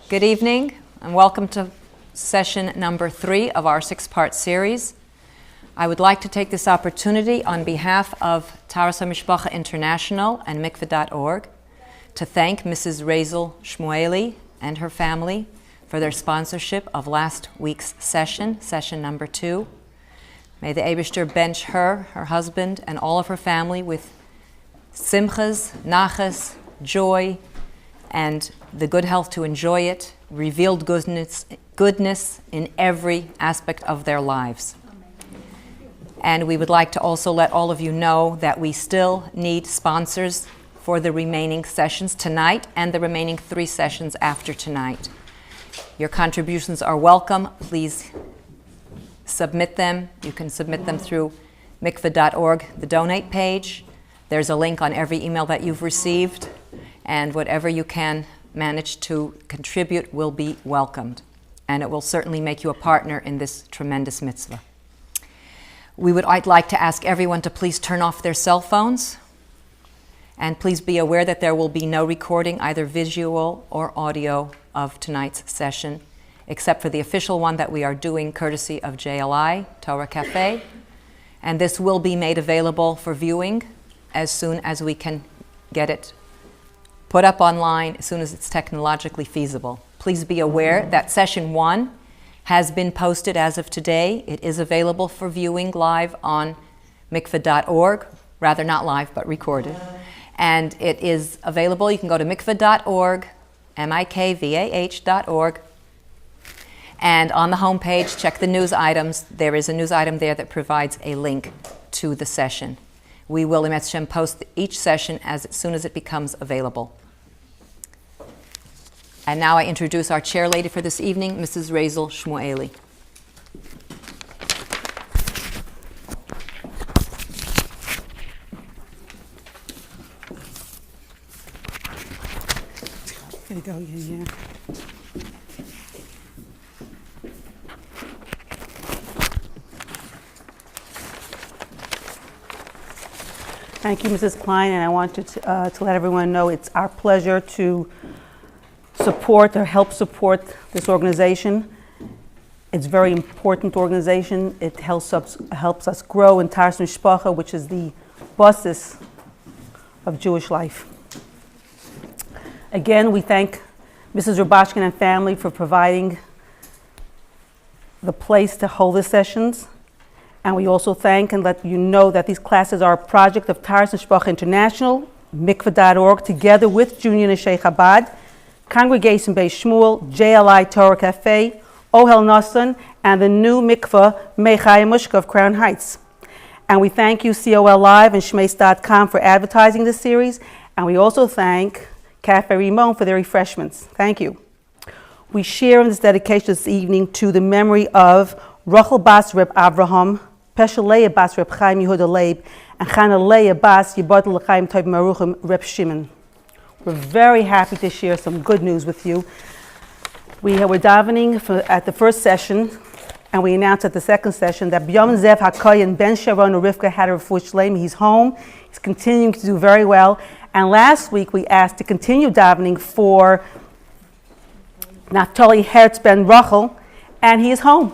Good evening, and welcome to session number 3 of our 6-part series. I would like to take this opportunity on behalf of Taharas Hamishpacha International and Mikveh.org to thank Mrs. Razel Shmueli and her family for their sponsorship of last week's session number 2. May the Eibishter bench her husband, and all of her family with simchas, nachas, joy, and the good health to enjoy it, revealed goodness in every aspect of their lives. And we would like to also let all of you know that we still need sponsors for the remaining sessions tonight and the remaining 3 sessions after tonight. Your contributions are welcome. Please submit them. You can submit them through Mikveh.org, the donate page. There's a link on every email that you've received, and whatever you can manage to contribute will be welcomed, and it will certainly make you a partner in this tremendous mitzvah. I'd like to ask everyone to please turn off their cell phones, and please be aware that there will be no recording, either visual or audio, of tonight's session, except for the official one that we are doing courtesy of JLI, Torah Cafe, and this will be made available for viewing as soon as we can get it put up online, as soon as it's technologically feasible. Please be aware that session 1 has been posted as of today. It is available for viewing live on mikveh.org, rather not live, but recorded. And it is available, you can go to mikveh.org, mikvah.org, and on the homepage, check the news items. There is a news item there that provides a link to the session. We will, in Hashem, post each session as soon as it becomes available. And now I introduce our chair lady for this evening, Mrs. Razel Shmueli. There you go, yeah. Thank you, Mrs. Klein, and I wanted to let everyone know it's our pleasure to support or help support this organization. It's a very important organization. It helps us grow in Taharas Hamishpacha, which is the basis of Jewish life. Again, we thank Mrs. Rubashkin and family for providing the place to hold the sessions. And we also thank and let you know that these classes are a project of Taharas Hamishpacha International, Mikveh.org, together with Junior Neshei Chabad, Congregation Beis Shmuel, JLI Torah Cafe, Ohel Nasan, and the new Mikveh Mechai Mushka of Crown Heights. And we thank you, COL Live and Shmeis.com, for advertising this series. And we also thank Cafe Rimon for their refreshments. Thank you. We share in this dedication this evening to the memory of Rachel Bas Reb Avraham, Peshalea Bas Reb Chaim Yehuda Leib, and Chanalea Bas Yibad L'chaim Tov Maruchim Reb Shimon. We're very happy to share some good news with you. We were davening at the first session, and we announced at the second session that B'yom Zev HaKoyen Ben Sharon Rivka had a refuah shleima. He's home. He's continuing to do very well. And last week we asked to continue davening for Naftali Hertz Ben Rachel, and he is home.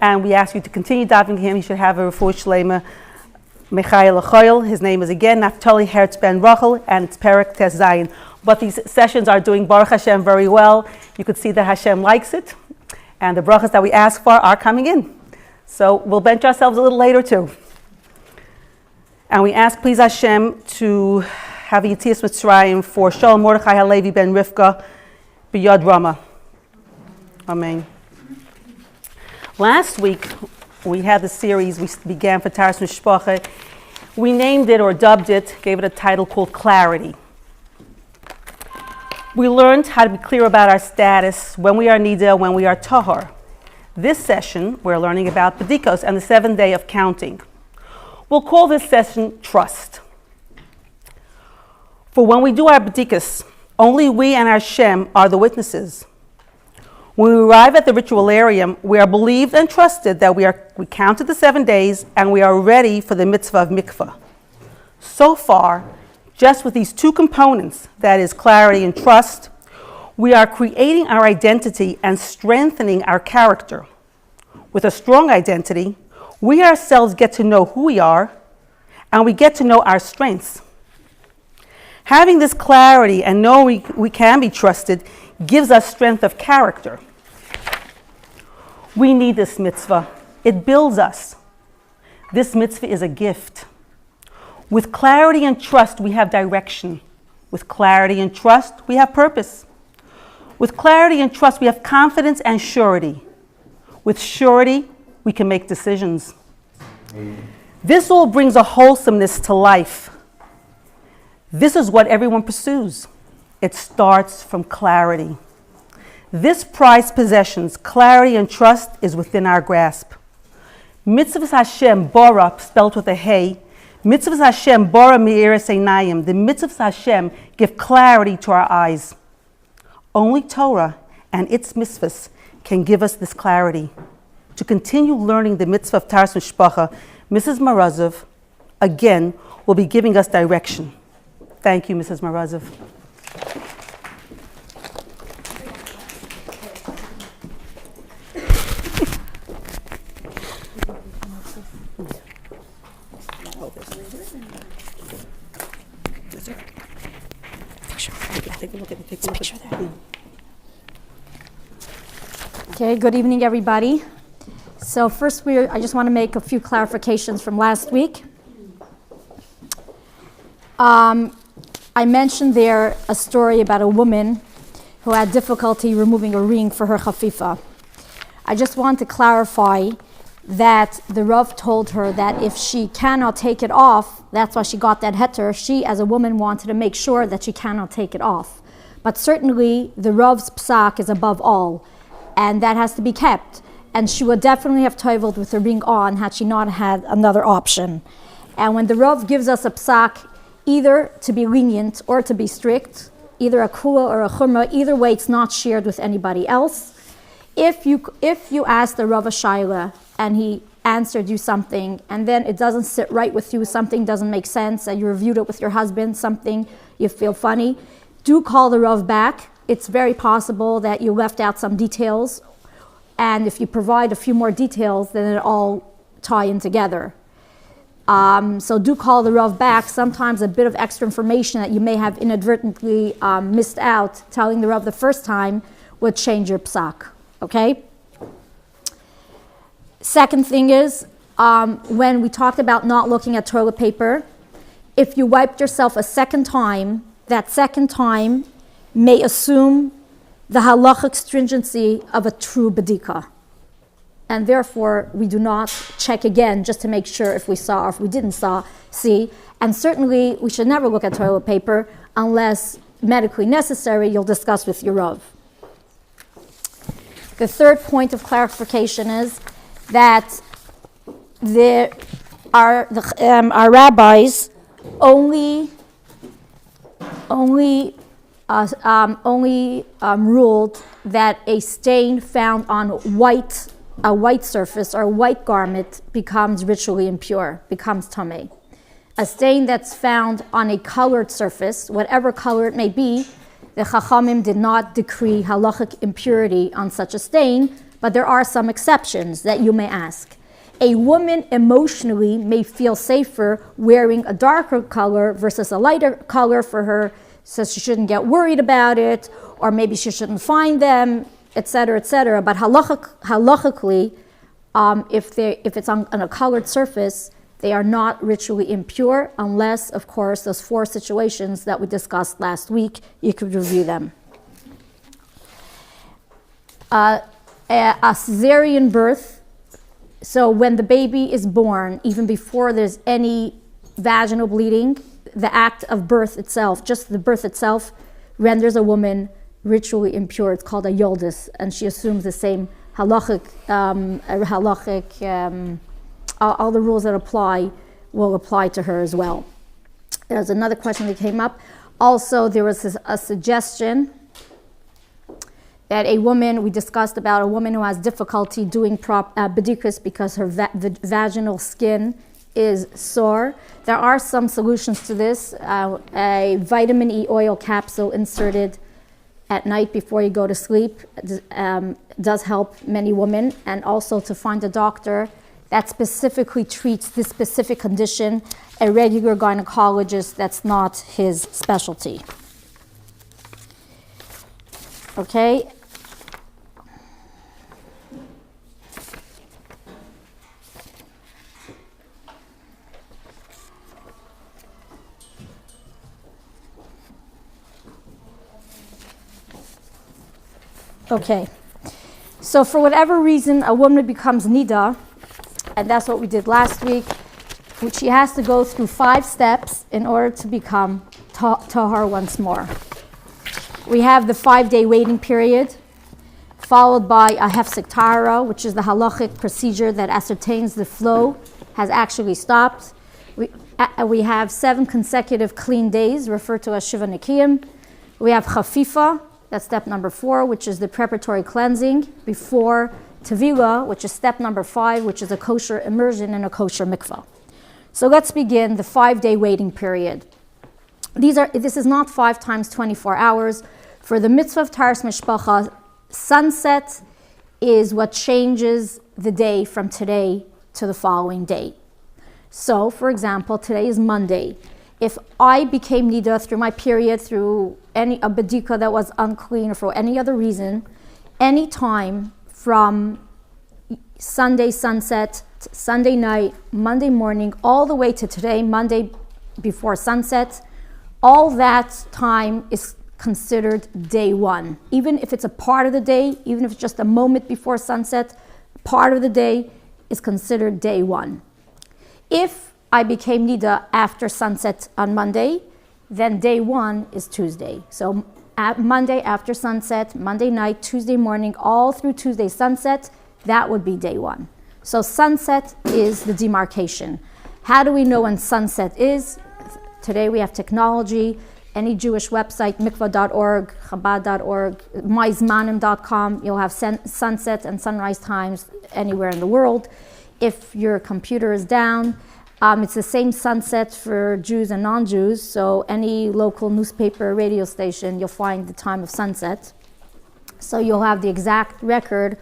And we ask you to continue davening him. He should have a refuah shleima. Mechael Achoyel, his name is again Naftali Hertz Ben Rachel, and it's Perek Tes Zayin. But these sessions are doing Baruch Hashem very well. You could see that Hashem likes it, and the brachas that we ask for are coming in. So we'll bench ourselves a little later too. And we ask, please Hashem, to have a Yetzias Mitzrayim for Shalom Mordechai Halevi Ben Rivka B'Yad Rama. Amen. Last week, we had the series we began for Taharas Hamishpacha. We named it or dubbed it, gave it a title called Clarity. We learned how to be clear about our status, when we are nida, when we are tahar. This session, we're learning about B'dikos and the 7th day of counting. We'll call this session Trust. For when we do our B'dikos, only we and our Shem are the witnesses. When we arrive at the ritualarium, we are believed and trusted that we counted the 7 days and we are ready for the mitzvah of mikvah. So far, just with these 2 components, that is clarity and trust, We are creating our identity and strengthening our character. With a strong identity, we ourselves get to know who we are, and we get to know our strengths. Having this clarity and knowing we can be trusted gives us strength of character. We need this mitzvah. It builds us. This mitzvah is a gift. With clarity and trust, we have direction. With clarity and trust, we have purpose. With clarity and trust, we have confidence and surety. With surety, we can make decisions. This all brings a wholesomeness to life. This is what everyone pursues. It starts from clarity. This prized possessions, clarity and trust, is within our grasp. Mitzvahs Hashem, Bora, spelt with a hey. Mitzvahs Hashem, Bora Me'iras Einayim. The mitzvahs Hashem give clarity to our eyes. Only Torah and its mitzvahs can give us this clarity. To continue learning the mitzvah of Taharas Mishpacha, Mrs. Morozov, again, will be giving us direction. Thank you, Mrs. Morozov. Okay, good evening, everybody. So first, I just want to make a few clarifications from last week. I mentioned there a story about a woman who had difficulty removing a ring for her chafifa. I just want to clarify that the Rav told her that if she cannot take it off, that's why she got that heter. She, as a woman, wanted to make sure that she cannot take it off. But certainly, the Rav's psak is above all, and that has to be kept. And she would definitely have toiveled with her ring on had she not had another option. And when the Rav gives us a psak, either to be lenient or to be strict, either a kula or a chumrah, either way, it's not shared with anybody else. If you ask the Rav a shaila and he answered you something, and then it doesn't sit right with you, something doesn't make sense, and you reviewed it with your husband, something you feel funny, do call the Rav back. It's very possible that you left out some details, and if you provide a few more details, then it all tie in together. So do call the Rav back. Sometimes a bit of extra information that you may have inadvertently missed out, telling the Rav the first time, would change your psak. Okay? Second thing is, when we talked about not looking at toilet paper, if you wiped yourself a second time, that second time may assume the halachic stringency of a true bedika. And therefore, we do not check again just to make sure if we saw or if we didn't see. And certainly, we should never look at toilet paper unless medically necessary. You'll discuss with your Rav. The third point of clarification is that our rabbis only ruled that a stain found on a white surface or a white garment becomes ritually impure, becomes tameh. A stain that's found on a colored surface, whatever color it may be, the Chachamim did not decree halachic impurity on such a stain, but there are some exceptions that you may ask. A woman emotionally may feel safer wearing a darker color versus a lighter color for her, so she shouldn't get worried about it, or maybe she shouldn't find them, etc., etc. But halachically, if it's on a colored surface, they are not ritually impure unless, of course, those 4 situations that we discussed last week, you could review them. A cesarean birth, so when the baby is born, even before there's any vaginal bleeding, the act of birth itself, just the birth itself, renders a woman ritually impure. It's called a yoldis, and she assumes the same halachic, all the rules that apply will apply to her as well. There's another question that came up. Also, there was a suggestion that a woman, we discussed about a woman who has difficulty doing bedikus because her vaginal skin is sore. There are some solutions to this. A vitamin E oil capsule inserted at night before you go to sleep does help many women, and also to find a doctor that specifically treats this specific condition, a regular gynecologist that's not his specialty. Okay? Okay, so for whatever reason, a woman becomes nida, and that's what we did last week, which she has to go through 5 steps in order to become tahar once more. We have the 5-day waiting period, followed by a Hefsek Taharah, which is the halachic procedure that ascertains the flow has actually stopped. We have 7 consecutive clean days, referred to as Sheva Nekiim. We have chafifa. That's step number 4, which is the preparatory cleansing before Tevila, which is step number 5, which is a kosher immersion in a kosher mikvah. So let's begin the 5-day waiting period. This is not 5 times 24 hours. For the mitzvah of Taharas Mishpacha, sunset is what changes the day from today to the following day. So, for example, today is Monday. If I became nida through my period, through a bedika that was unclean, or for any other reason, any time from Sunday sunset, Sunday night, Monday morning, all the way to today, Monday before sunset, all that time is considered day 1. Even if it's a part of the day, even if it's just a moment before sunset, part of the day is considered day 1. If I became nida after sunset on Monday, then day 1 is Tuesday. So at Monday after sunset, Monday night, Tuesday morning, all through Tuesday sunset, that would be day 1. So sunset is the demarcation. How do we know when sunset is? Today we have technology. Any Jewish website, mikvah.org, chabad.org, myzmanim.com, you'll have sunset and sunrise times anywhere in the world. If your computer is down, it's the same sunset for Jews and non-Jews, so any local newspaper, radio station, you'll find the time of sunset. So you'll have the exact record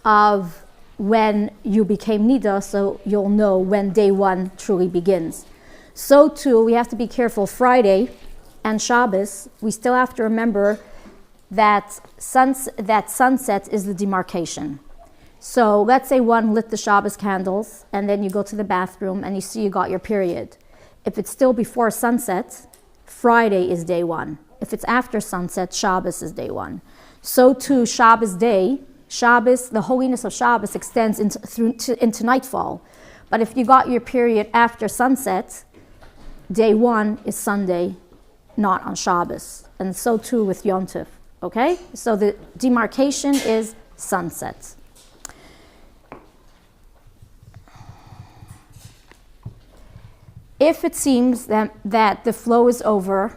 of when you became nida, so you'll know when day 1 truly begins. So too, we have to be careful. Friday and Shabbos, we still have to remember that sunset is the demarcation. So let's say one lit the Shabbos candles, and then you go to the bathroom and you see you got your period. If it's still before sunset, Friday is day 1. If it's after sunset, Shabbos is day 1. So too, Shabbos day, the holiness of Shabbos extends into nightfall. But if you got your period after sunset, day 1 is Sunday, not on Shabbos. And so too with Yom Tov, okay? So the demarcation is sunset. If it seems that the flow is over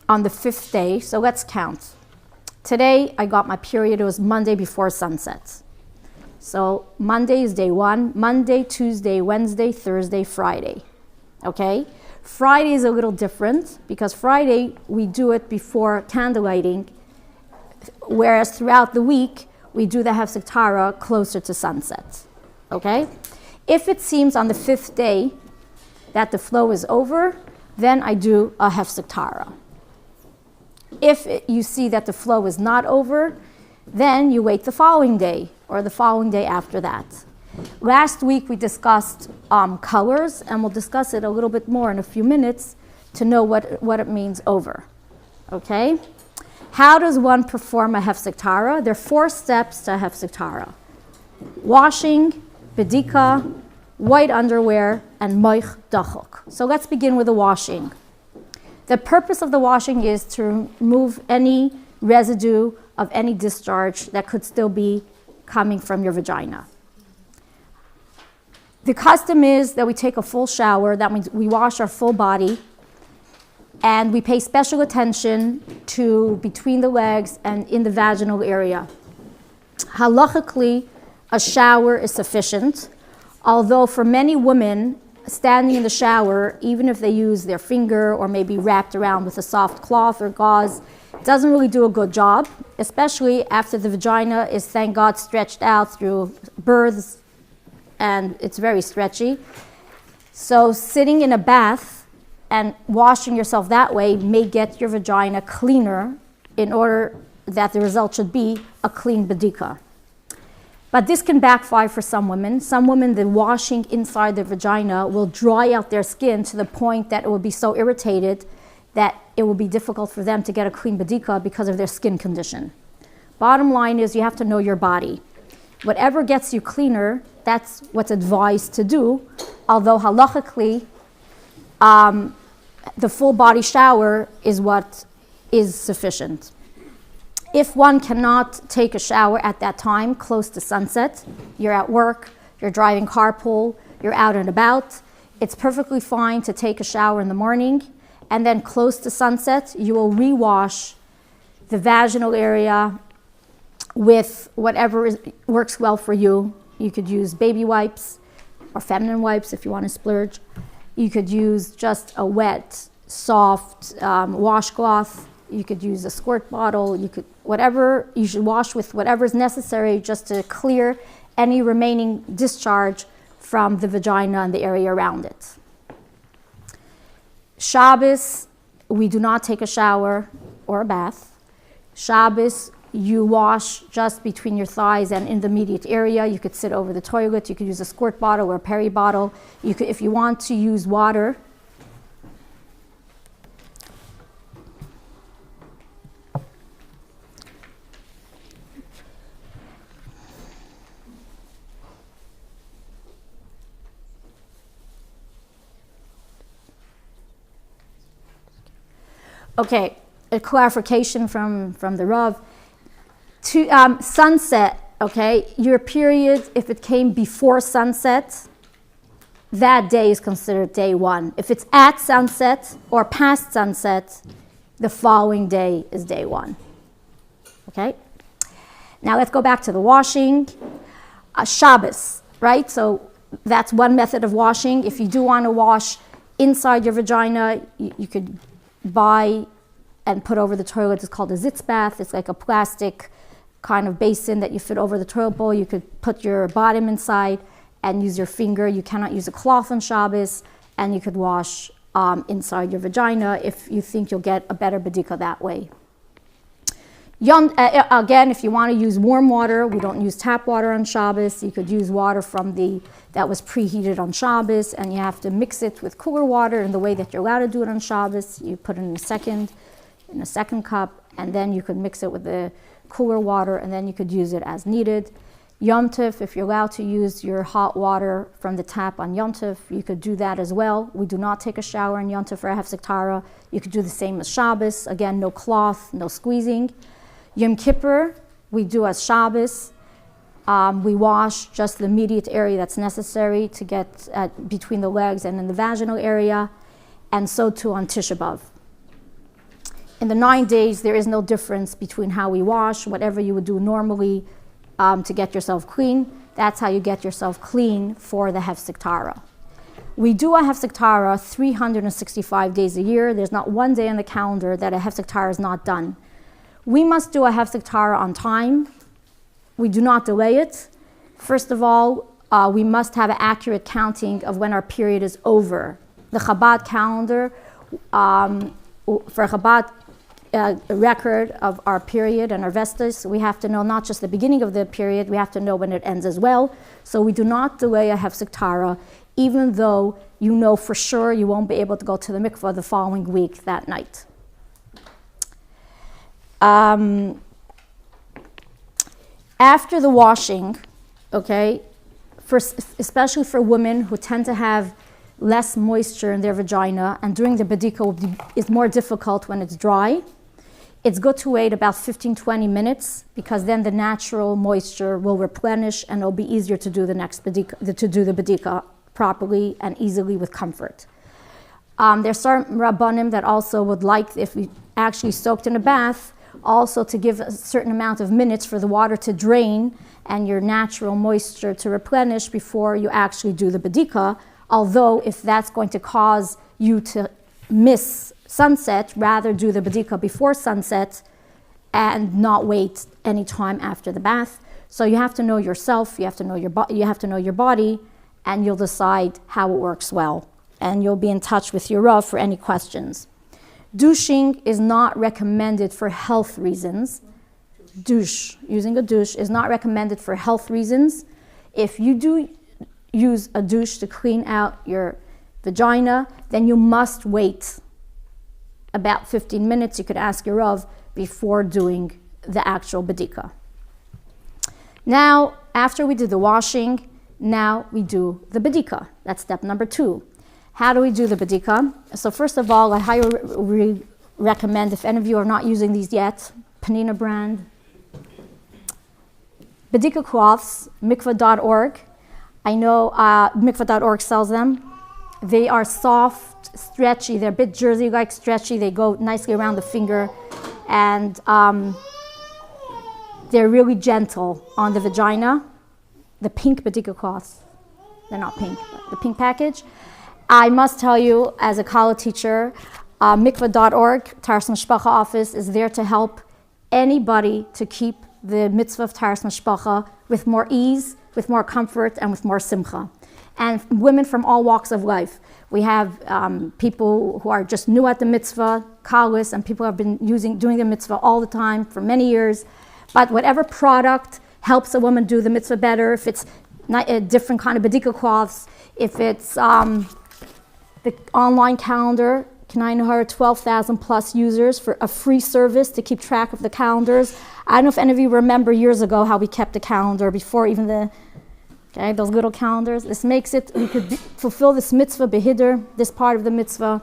on the 5th day, so let's count. Today, I got my period, it was Monday before sunset. So Monday is day 1, Monday, Tuesday, Wednesday, Thursday, Friday, okay? Friday is a little different because Friday, we do it before candle lighting, whereas throughout the week, we do the Hefsek Taharah closer to sunset, okay? If it seems on the 5th day that the flow is over, then I do a Hefsek Taharah. If you see that the flow is not over, then you wait the following day or the following day after that. Last week we discussed colors, and we'll discuss it a little bit more in a few minutes to know what it means over. Okay? How does one perform a Hefsek Taharah? There are 4 steps to a Hefsek Taharah. Washing, bedika, white underwear, and moich dachok. So let's begin with the washing. The purpose of the washing is to remove any residue of any discharge that could still be coming from your vagina. The custom is that we take a full shower. That means we wash our full body, and we pay special attention to between the legs and in the vaginal area. Halachically, a shower is sufficient, although for many women, standing in the shower, even if they use their finger or maybe wrapped around with a soft cloth or gauze, doesn't really do a good job, especially after the vagina is, thank God, stretched out through births, and it's very stretchy. So sitting in a bath and washing yourself that way may get your vagina cleaner in order that the result should be a clean bedika. But this can backfire for some women. Some women, the washing inside their vagina will dry out their skin to the point that it will be so irritated that it will be difficult for them to get a clean bedika because of their skin condition. Bottom line is you have to know your body. Whatever gets you cleaner, that's what's advised to do, although halachically, the full body shower is what is sufficient. If one cannot take a shower at that time, close to sunset, you're at work, you're driving carpool, you're out and about, it's perfectly fine to take a shower in the morning, and then close to sunset, you will rewash the vaginal area with whatever works well for you. You could use baby wipes or feminine wipes if you want to splurge. You could use just a wet, soft washcloth. You could use a squirt bottle. You should wash with whatever is necessary just to clear any remaining discharge from the vagina and the area around it. Shabbos, we do not take a shower or a bath. Shabbos, you wash just between your thighs and in the immediate area. You could sit over the toilet. You could use a squirt bottle or a peri bottle. You could, if you want to use water, okay, a clarification from the Rav. Sunset, okay, your period, if it came before sunset, that day is considered day one. If it's at sunset or past sunset, the following day is day one. Okay? Now let's go back to the washing. Shabbos, right? So that's one method of washing. If you do want to wash inside your vagina, you could buy and put over the toilet. It's called a zitz bath. It's like a plastic kind of basin that you fit over the toilet bowl. You could put your bottom inside and use your finger. You cannot use a cloth on Shabbos, and you could wash inside your vagina if you think you'll get a better bedika that way. Again, if you want to use warm water, we don't use tap water on Shabbos. You could use water that was preheated on Shabbos, and you have to mix it with cooler water in the way that you're allowed to do it on Shabbos. You put it in a second cup, and then you could mix it with the cooler water, and then you could use it as needed. Yom Tov, if you're allowed to use your hot water from the tap on Yom Tov, you could do that as well. We do not take a shower on Yom Tov for a Hefsek Taharah. You could do the same as Shabbos. Again, no cloth, no squeezing. Yom Kippur, we do as Shabbos. We wash just the immediate area that's necessary to get between the legs and in the vaginal area, and so too on Tisha B'Av. In the 9 days, there is no difference between how we wash. Whatever you would do normally to get yourself clean, that's how you get yourself clean for the Hefsek Taharah. We do a Hefsek Taharah 365 days a year. There's not one day on the calendar that a Hefsek Taharah is not done. We must do a Hefsek Taharah on time. We do not delay it. First of all, we must have an accurate counting of when our period is over. The Chabad calendar, for Chabad record of our period and our vestas, we have to know not just the beginning of the period, we have to know when it ends as well. So we do not delay a Hefsek Taharah, even though you know for sure you won't be able to go to the mikvah the following week that night. After the washing, okay, especially for women who tend to have less moisture in their vagina, and during the bedika it's more difficult when it's dry, it's good to wait about 15-20 minutes, because then the natural moisture will replenish and it'll be easier to do the next bedika, to do the bedika properly and easily with comfort. There's some rabbanim that also would like, if we actually soaked in a bath, also to give a certain amount of minutes for the water to drain and your natural moisture to replenish before you actually do the bedika. Although if that's going to cause you to miss sunset, rather do the bedika before sunset and not wait any time after the bath. So you have to know yourself, you have to know your body, and you'll decide how it works well. And you'll be in touch with your Rav for any questions. Douching is not recommended for health reasons. Using a douche is not recommended for health reasons. If you do use a douche to clean out your vagina, then you must wait about 15 minutes. You could ask your Rav before doing the actual bedika. Now, after we did the washing, now we do the bedika. That's step number 2. How do we do the bedika? So first of all, I highly recommend, if any of you are not using these yet, Panina brand bedika cloths, mikvah.org. I know mikvah.org sells them. They are soft, stretchy. They're a bit jersey-like stretchy. They go nicely around the finger. And they're really gentle on the vagina. The pink bedika cloths. They're not pink, but the pink package. I must tell you, as a college teacher, mikvah.org, Taharas Hamishpacha office, is there to help anybody to keep the mitzvah of Taharas Hamishpacha with more ease, with more comfort, and with more simcha. And women from all walks of life. We have people who are just new at the mitzvah, kalis, and people who have been doing the mitzvah all the time for many years. But whatever product helps a woman do the mitzvah better, if it's not a different kind of bedika cloths, if it's the online calendar, Taharah, 12,000 plus users for a free service to keep track of the calendars. I don't know if any of you remember years ago how we kept the calendar before even those little calendars. This makes it, we could fulfill this mitzvah, behidr, this part of the mitzvah,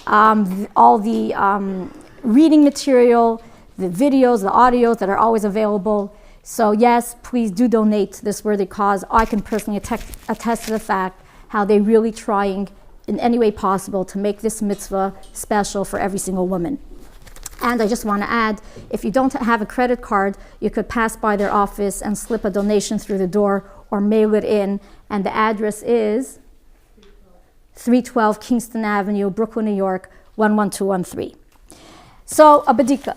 all the reading material, the videos, the audios that are always available. So yes, please do donate to this worthy cause. I can personally attest to the fact how they're really trying in any way possible to make this mitzvah special for every single woman. And I just want to add, if you don't have a credit card, you could pass by their office and slip a donation through the door or mail it in. And the address is 312 Kingston Avenue, Brooklyn, New York, 11213. So a bedika.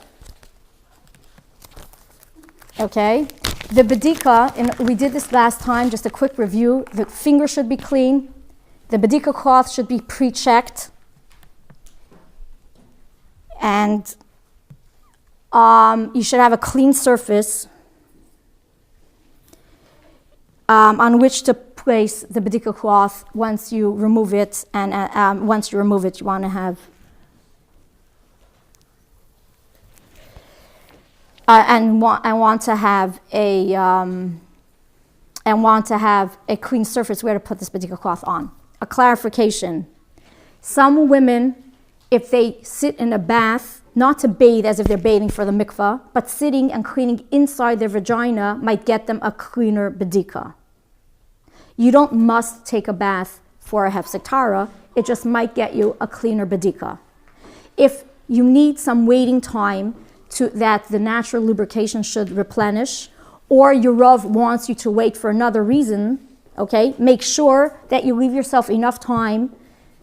Okay, the bedika, and we did this last time, just a quick review. The finger should be clean. The bedika cloth should be pre-checked. And you should have a clean surface on which to place the bedika cloth once you remove it. And once you remove it, you want to have want to have a clean surface where to put this bedika cloth on. A clarification: some women, if they sit in a bath, not to bathe as if they're bathing for the mikvah, but sitting and cleaning inside their vagina, might get them a cleaner bedika. You don't must take a bath for a Hefsek Taharah. It just might get you a cleaner bedika. If you need some waiting time that the natural lubrication should replenish, or your Rav wants you to wait for another reason, okay, make sure that you leave yourself enough time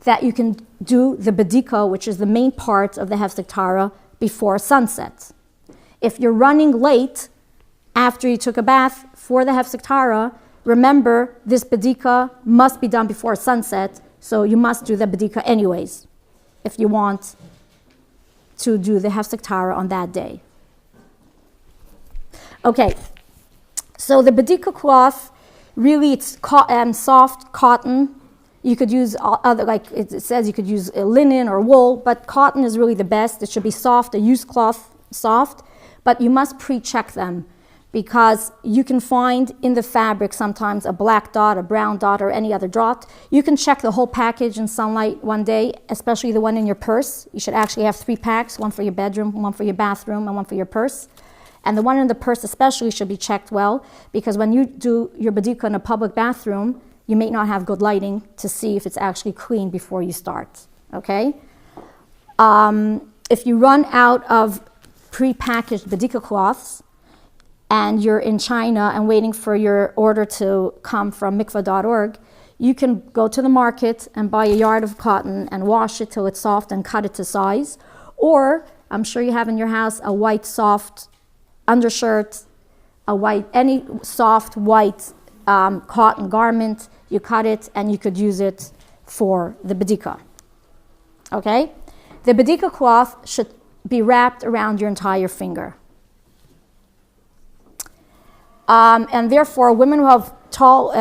that you can do the bedika, which is the main part of the Hefsek Taharah, before sunset. If you're running late after you took a bath for the Hefsek Taharah, remember this bedika must be done before sunset, so you must do the bedika anyways if you want to do the Hefsek Taharah on that day. Okay, so the bedika cloth, really it's soft cotton. You could use other, like it says, you could use linen or wool, but cotton is really the best. It should be soft, a used cloth, soft, but you must pre-check them because you can find in the fabric sometimes a black dot, a brown dot, or any other dot. You can check the whole package in sunlight one day, especially the one in your purse. You should actually have 3 packs, one for your bedroom, one for your bathroom, and one for your purse. And the one in the purse especially should be checked well, because when you do your bedika in a public bathroom, you may not have good lighting to see if it's actually clean before you start, okay? If you run out of pre-packaged bedika cloths and you're in China and waiting for your order to come from mikvah.org, You can go to the market and buy a yard of cotton and wash it till it's soft and cut it to size. Or, I'm sure you have in your house a white soft undershirt, any soft white cotton garment. You cut it and you could use it for the bedika. Okay? The bedika cloth should be wrapped around your entire finger. And therefore, women who have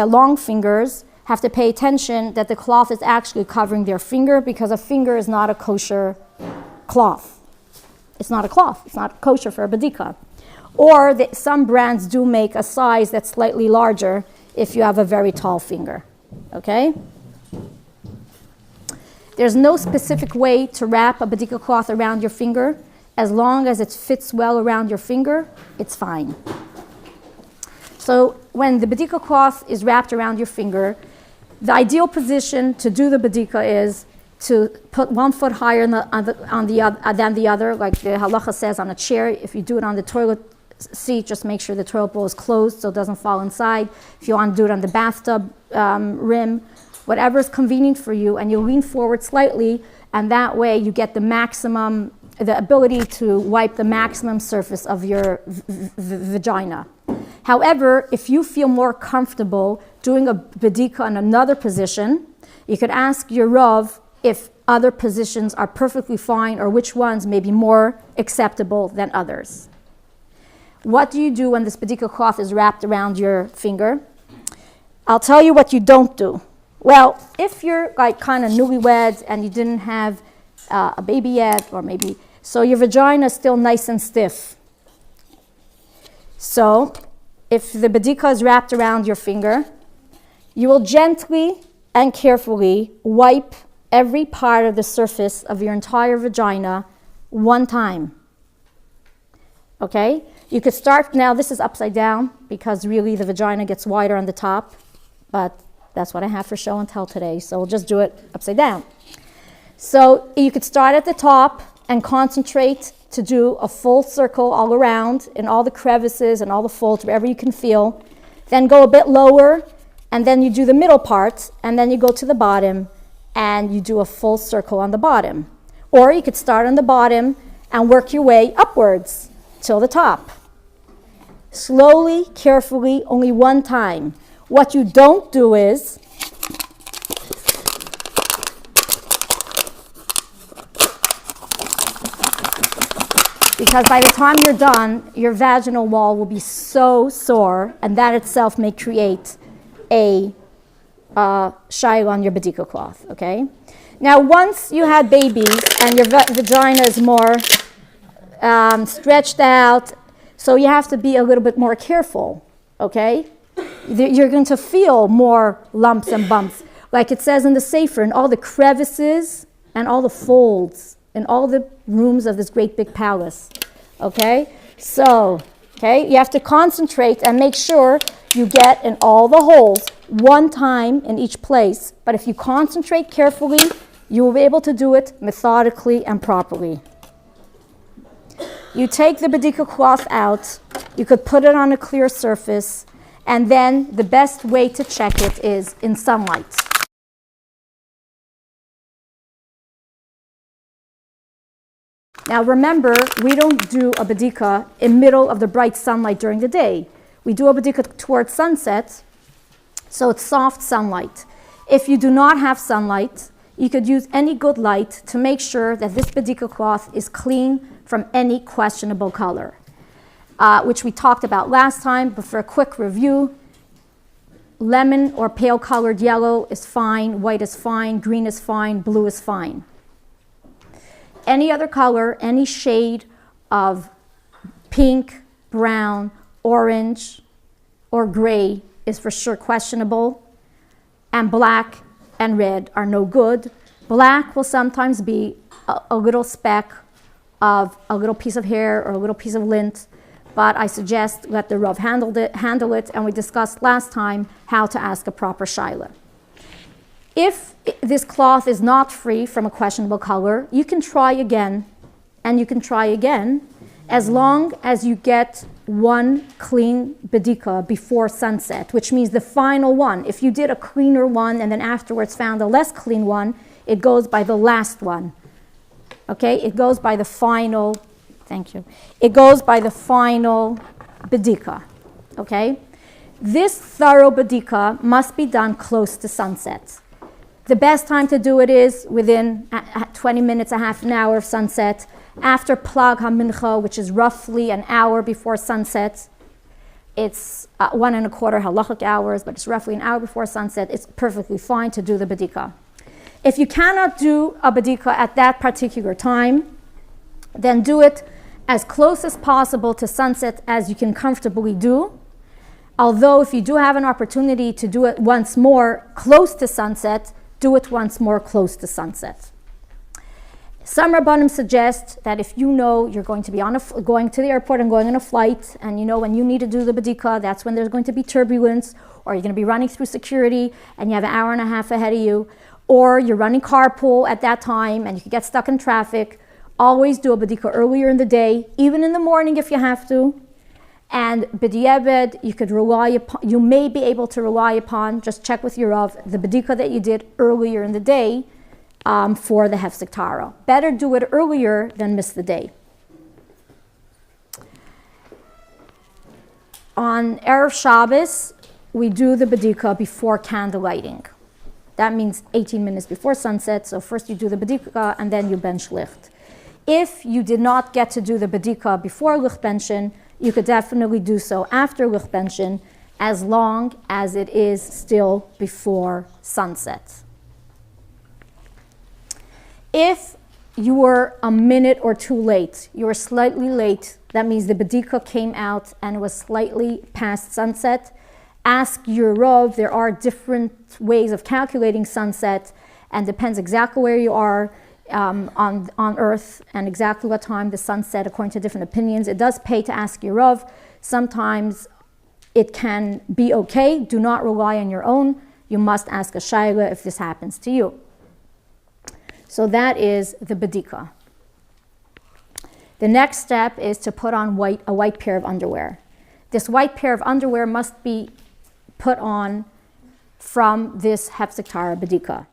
long fingers have to pay attention that the cloth is actually covering their finger, because a finger is not a kosher cloth. It's not a cloth. It's not kosher for a bedika. Or some brands do make a size that's slightly larger if you have a very tall finger. Okay? There's no specific way to wrap a bedika cloth around your finger. As long as it fits well around your finger, it's fine. So when the bedika cloth is wrapped around your finger, the ideal position to do the bedika is to put 1 foot higher than the other, like the halacha says, on a chair. If you do it on the toilet seat, just make sure the toilet bowl is closed so it doesn't fall inside. If you want to do it on the bathtub rim, whatever is convenient for you, and you lean forward slightly, and that way you get the ability to wipe the maximum surface of your vagina. However, if you feel more comfortable doing a bedika in another position, you could ask your Rav if other positions are perfectly fine or which ones may be more acceptable than others. What do you do when this bedika cloth is wrapped around your finger? I'll tell you what you don't do. Well, if you're like kind of newlyweds and you didn't have a baby yet, or maybe, so your vagina is still nice and stiff. So, if the bedika is wrapped around your finger, you will gently and carefully wipe every part of the surface of your entire vagina 1 time. Okay? You could start, now this is upside down because really the vagina gets wider on the top, but that's what I have for show and tell today, so we'll just do it upside down. So you could start at the top and concentrate to do a full circle all around in all the crevices and all the folds, wherever you can feel. Then go a bit lower, and then you do the middle part, and then you go to the bottom, and you do a full circle on the bottom. Or you could start on the bottom and work your way upwards till the top. Slowly, carefully, only 1 time. What you don't do is because by the time you're done, your vaginal wall will be so sore, and that itself may create a shaila on your bedika cloth, okay? Now, once you had babies and your vagina is more stretched out, so you have to be a little bit more careful, okay? You're going to feel more lumps and bumps. Like it says in the Sefer, in all the crevices and all the folds in all the rooms of this great big palace, okay? So, okay, you have to concentrate and make sure you get in all the holes 1 time in each place. But if you concentrate carefully, you will be able to do it methodically and properly. You take the bedika cloth out, you could put it on a clear surface, and then the best way to check it is in sunlight. Now remember, we don't do a bedika in middle of the bright sunlight during the day. We do a bedika towards sunset, so it's soft sunlight. If you do not have sunlight, you could use any good light to make sure that this bedika cloth is clean from any questionable color, which we talked about last time, but for a quick review, lemon or pale colored yellow is fine, white is fine, green is fine, blue is fine. Any other color, any shade of pink, brown, orange, or gray is for sure questionable, and black and red are no good. Black will sometimes be a little speck of a little piece of hair or a little piece of lint, but I suggest let the Rav handle it, and we discussed last time how to ask a proper shaila. If this cloth is not free from a questionable color, you can try again, and you can try again, as long as you get one clean bedika before sunset, which means the final one. If you did a cleaner one and then afterwards found a less clean one, it goes by the last one. Okay, it goes by the final, thank you. It goes by the final bedika, okay? This thorough bedika must be done close to sunset. The best time to do it is within 20 minutes, a half an hour of sunset, after Plag HaMincha, which is roughly an hour before sunset. It's 1.25 halachic hours, but it's roughly an hour before sunset. It's perfectly fine to do the bedika. If you cannot do a bedika at that particular time, then do it as close as possible to sunset as you can comfortably do. Although if you do have an opportunity to do it once more close to sunset, do it once more close to sunset. Some Rabbanim suggest that if you know you're going to be going to the airport and going on a flight, and you know when you need to do the bedika, that's when there's going to be turbulence, or you're going to be running through security and you have an hour and a half ahead of you, or you're running carpool at that time and you could get stuck in traffic, always do a bedika earlier in the day, even in the morning if you have to. And b'di'eved, you may be able to rely upon, just check with your Rav, the bedika that you did earlier in the day for the Hefsek Taharah. Better do it earlier than miss the day. On Erev Shabbos, we do the bedika before candle lighting. That means 18 minutes before sunset, so first you do the bedika and then you bench licht. If you did not get to do the bedika before licht benchen, you could definitely do so after licht benchen, as long as it is still before sunset. If you were a minute or two late, you were slightly late, that means the bedika came out and it was slightly past sunset, ask your Rav. There are different ways of calculating sunset, and depends exactly where you are on Earth and exactly what time the sun set according to different opinions. It does pay to ask your Rav. Sometimes it can be okay. Do not rely on your own. You must ask a shayla if this happens to you. So that is the bedika. The next step is to put on a white pair of underwear. This white pair of underwear must be put on from this Hefsek Taharah bedika.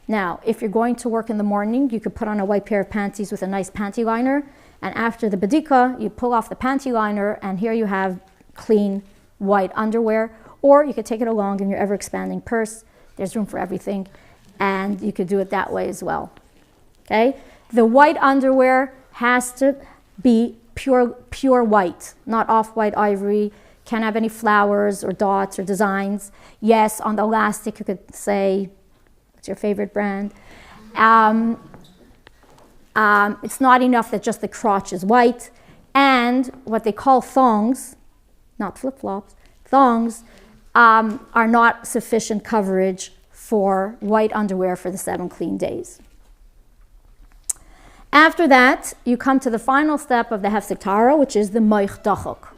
Now, if you're going to work in the morning, you could put on a white pair of panties with a nice panty liner, and after the bedika, you pull off the panty liner, and here you have clean white underwear, or you could take it along in your ever-expanding purse. There's room for everything, and you could do it that way as well. Okay? The white underwear has to be pure white, not off-white ivory. Can't have any flowers or dots or designs. Yes, on the elastic you could say, what's your favorite brand? It's not enough that just the crotch is white. And what they call thongs, not flip-flops, thongs, are not sufficient coverage for white underwear for the 7 clean days. After that, you come to the final step of the Hefsek Taharah, which is the moich dachok.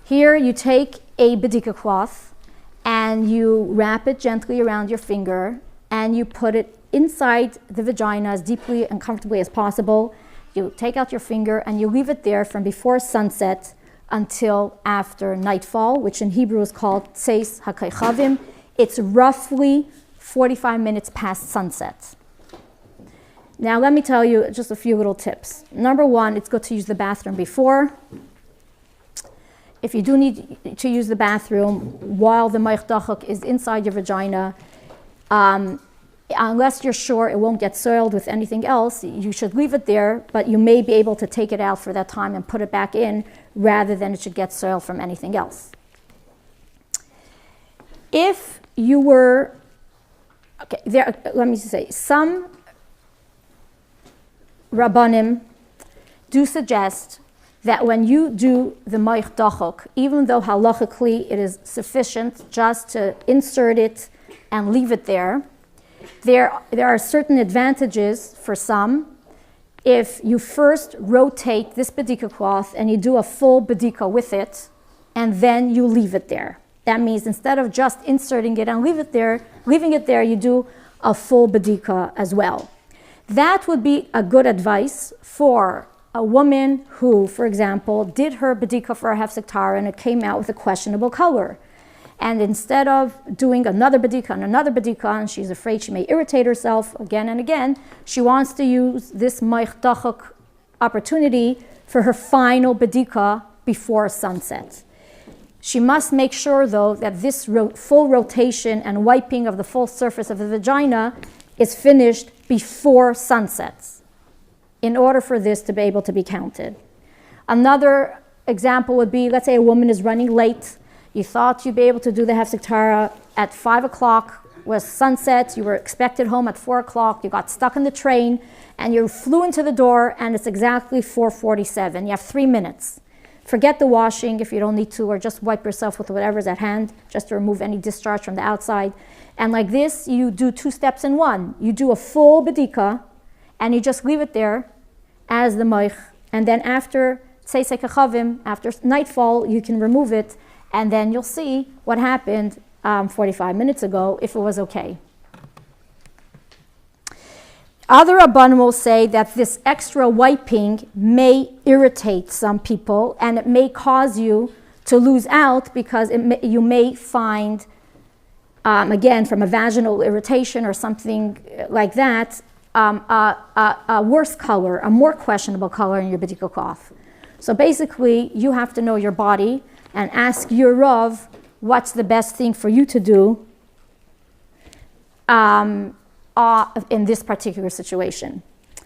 Here you take a bedika cloth and you wrap it gently around your finger and you put it inside the vagina as deeply and comfortably as possible. You take out your finger and you leave it there from before sunset until after nightfall, which in Hebrew is called Tseis HaKaychavim. It's roughly 45 minutes past sunset. Now let me tell you just a few little tips. Number one, it's good to use the bathroom before. If you do need to use the bathroom while the moich dachok is inside your vagina, unless you're sure it won't get soiled with anything else, you should leave it there, but you may be able to take it out for that time and put it back in rather than it should get soiled from anything else. If you were, let me just say, some Rabbanim do suggest that when you do the moich dachok, even though halachically it is sufficient just to insert it and leave it there, there are certain advantages for some. If you first rotate this bedika cloth and you do a full bedika with it, and then you leave it there. That means instead of just inserting it and leaving it there, you do a full bedika as well. That would be a good advice for a woman who, for example, did her bedika for a Hefsek Taharah and it came out with a questionable color. And instead of doing another bedika and she's afraid she may irritate herself again and again, she wants to use this Hamishpacha opportunity for her final bedika before sunset. She must make sure, though, that this full rotation and wiping of the full surface of the vagina is finished before sunsets in order for this to be able to be counted. Another example would be, let's say a woman is running late. You thought you'd be able to do the Hefsek Taharah at 5 o'clock, was sunset, you were expected home at 4 o'clock, you got stuck in the train, and you flew into the door, and it's exactly 4:47. You have 3 minutes. Forget the washing if you don't need to, or just wipe yourself with whatever's at hand, just to remove any discharge from the outside. And like this, you do 2 steps in one. You do a full bedika, and you just leave it there as the moich. And then after tzeisei kechavim, after nightfall, you can remove it, and then you'll see what happened 45 minutes ago, if it was okay. Other Rabbanim will say that this extra wiping may irritate some people, and it may cause you to lose out because you may find, again, from a vaginal irritation or something like that, a worse color, a more questionable color in your bedika cloth. So basically, you have to know your body and ask your Rav what's the best thing for you to do in this particular situation.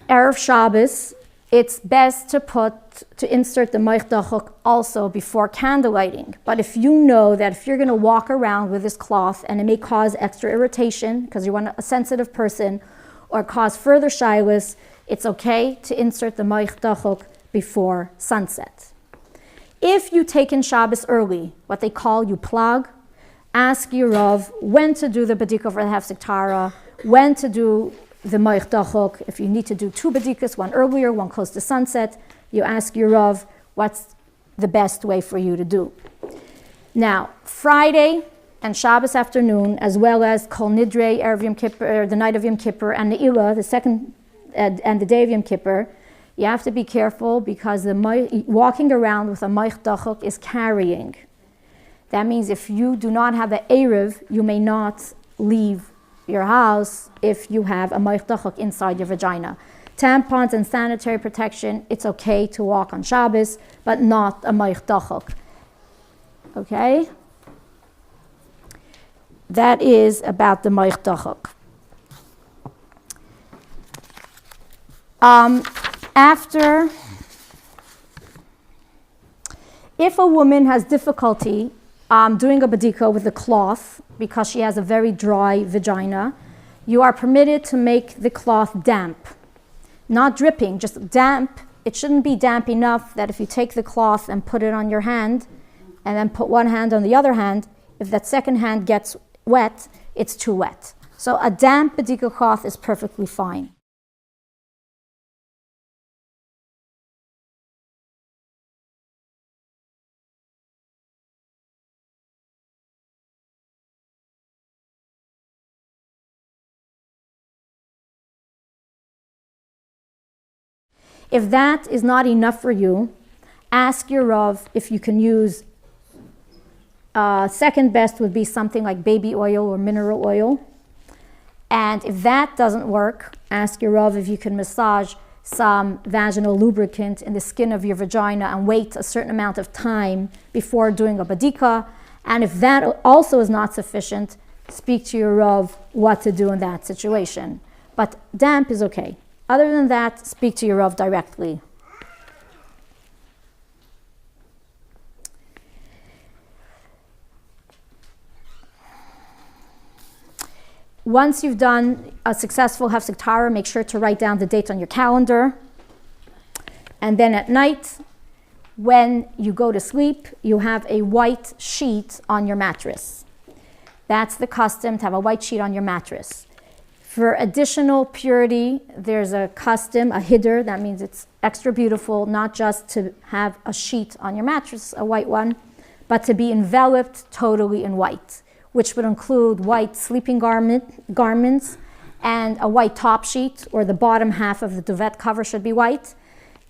Erev Shabbos, it's best to insert the moich dachok also before candlelighting. But if you know that if you're going to walk around with this cloth and it may cause extra irritation because you're a sensitive person or cause further shilas, it's okay to insert the moich dachok before sunset. If you take in Shabbos early, what they call you plag, ask your Rav when to do the bedika for the Hefsek Taharah, when to do the moich dachok. If you need to do 2 bedikas, one earlier, one close to sunset, you ask your Rav what's the best way for you to do. Now, Friday and Shabbos afternoon, as well as Kol Nidrei, Erev Yom Kippur, the night of Yom Kippur, and Ne'ilah, the second and the day of Yom Kippur, you have to be careful because walking around with a moich dachok is carrying. That means if you do not have an Erev, you may not leave your house if you have a moich dachok inside your vagina. Tampons and sanitary protection, it's okay to walk on Shabbos, but not a moich dachok. Okay? That is about the moich dachok. If a woman has difficulty doing a bedika with a cloth because she has a very dry vagina, you are permitted to make the cloth damp. Not dripping, just damp. It shouldn't be damp enough that if you take the cloth and put it on your hand and then put one hand on the other hand, if that second hand gets wet, it's too wet. So a damp bedika cloth is perfectly fine. If that is not enough for you, ask your Rav if you can use, second best would be something like baby oil or mineral oil. And if that doesn't work, ask your Rav if you can massage some vaginal lubricant in the skin of your vagina and wait a certain amount of time before doing a bedika. And if that also is not sufficient, speak to your Rav what to do in that situation. But damp is okay. Other than that, speak to your Rav directly. Once you've done a successful Hefsek Taharah, make sure to write down the date on your calendar. And then at night, when you go to sleep, you have a white sheet on your mattress. That's the custom, to have a white sheet on your mattress. For additional purity, there's a custom, a hiddur. That means it's extra beautiful, not just to have a sheet on your mattress, a white one, but to be enveloped totally in white, which would include white sleeping garments and a white top sheet, or the bottom half of the duvet cover should be white.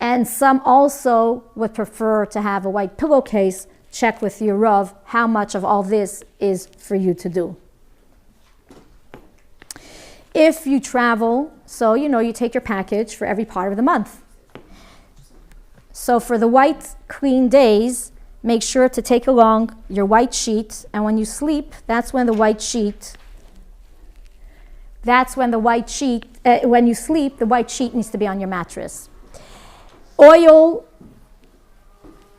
And some also would prefer to have a white pillowcase. Check with your Rav how much of all this is for you to do. If you travel, so you take your package for every part of the month. So for the white clean days, make sure to take along your white sheet, and when you sleep, when you sleep, the white sheet needs to be on your mattress. Oil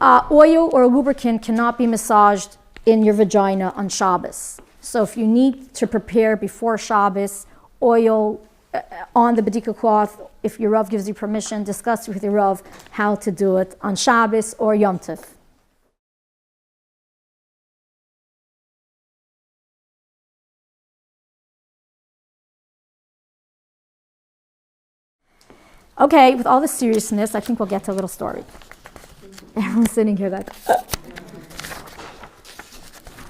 or lubricant cannot be massaged in your vagina on Shabbos. So if you need to prepare before Shabbos, oil on the bedika cloth, if your Rav gives you permission, discuss with your Rav how to do it on Shabbos or Yom Tov. Okay, with all the seriousness, I think we'll get to a little story. Everyone's sitting here like,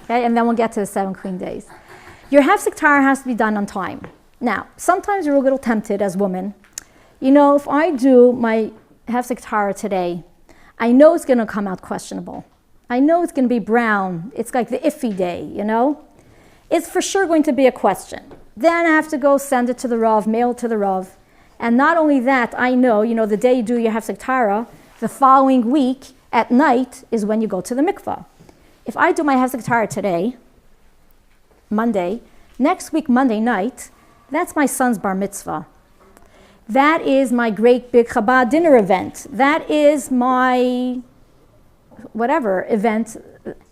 okay, and then we'll get to the 7 clean days. Your Hefsek Taharah has to be done on time. Now, sometimes you're a little tempted as women. If I do my Hefsek Taharah today, I know it's going to come out questionable. I know it's going to be brown. It's like the iffy day, It's for sure going to be a question. Then I have to go send it to the Rav, mail it to the Rav. And not only that, I know, the day you do your Hefsek Taharah, the following week at night is when you go to the mikvah. If I do my Hefsek Taharah today, Monday, next week, Monday night, that's my son's bar mitzvah. That is my great big Chabad dinner event. That is my whatever event.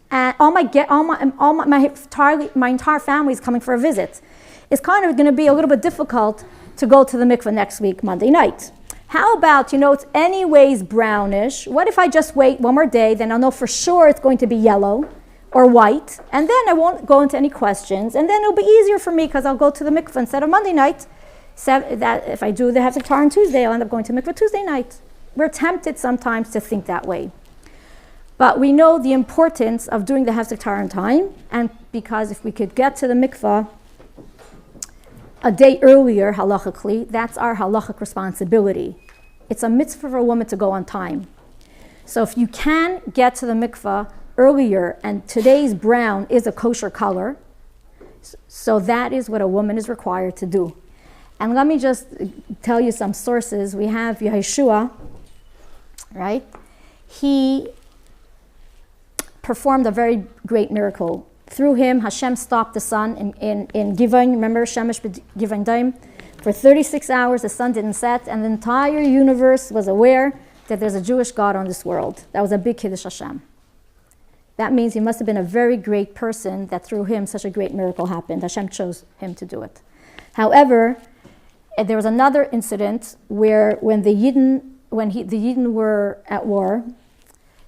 And my entire family is coming for a visit. It's kind of going to be a little bit difficult to go to the mikveh next week, Monday night. How about, it's anyways brownish. What if I just wait one more day, then I'll know for sure it's going to be yellow or white, and then I won't go into any questions, and then it'll be easier for me because I'll go to the mikveh instead of Monday night. That if I do the Hefsek Taharah on Tuesday, I'll end up going to mikveh Tuesday night. We're tempted sometimes to think that way. But we know the importance of doing the Hefsek Taharah on time, and because if we could get to the mikveh a day earlier, halachically, that's our halachic responsibility. It's a mitzvah for a woman to go on time. So if you can get to the mikveh earlier, and today's brown is a kosher color, so that is what a woman is required to do. And let me just tell you some sources. We have Yeshua, right? He performed a very great miracle. Through him, Hashem stopped the sun in Givon. Remember, Shemesh Givon Daim? For 36 hours, the sun didn't set, and the entire universe was aware that there's a Jewish God on this world. That was a big Kiddush Hashem. That means he must have been a very great person that through him such a great miracle happened. Hashem chose him to do it. However, there was another incident where when the Yidden were at war,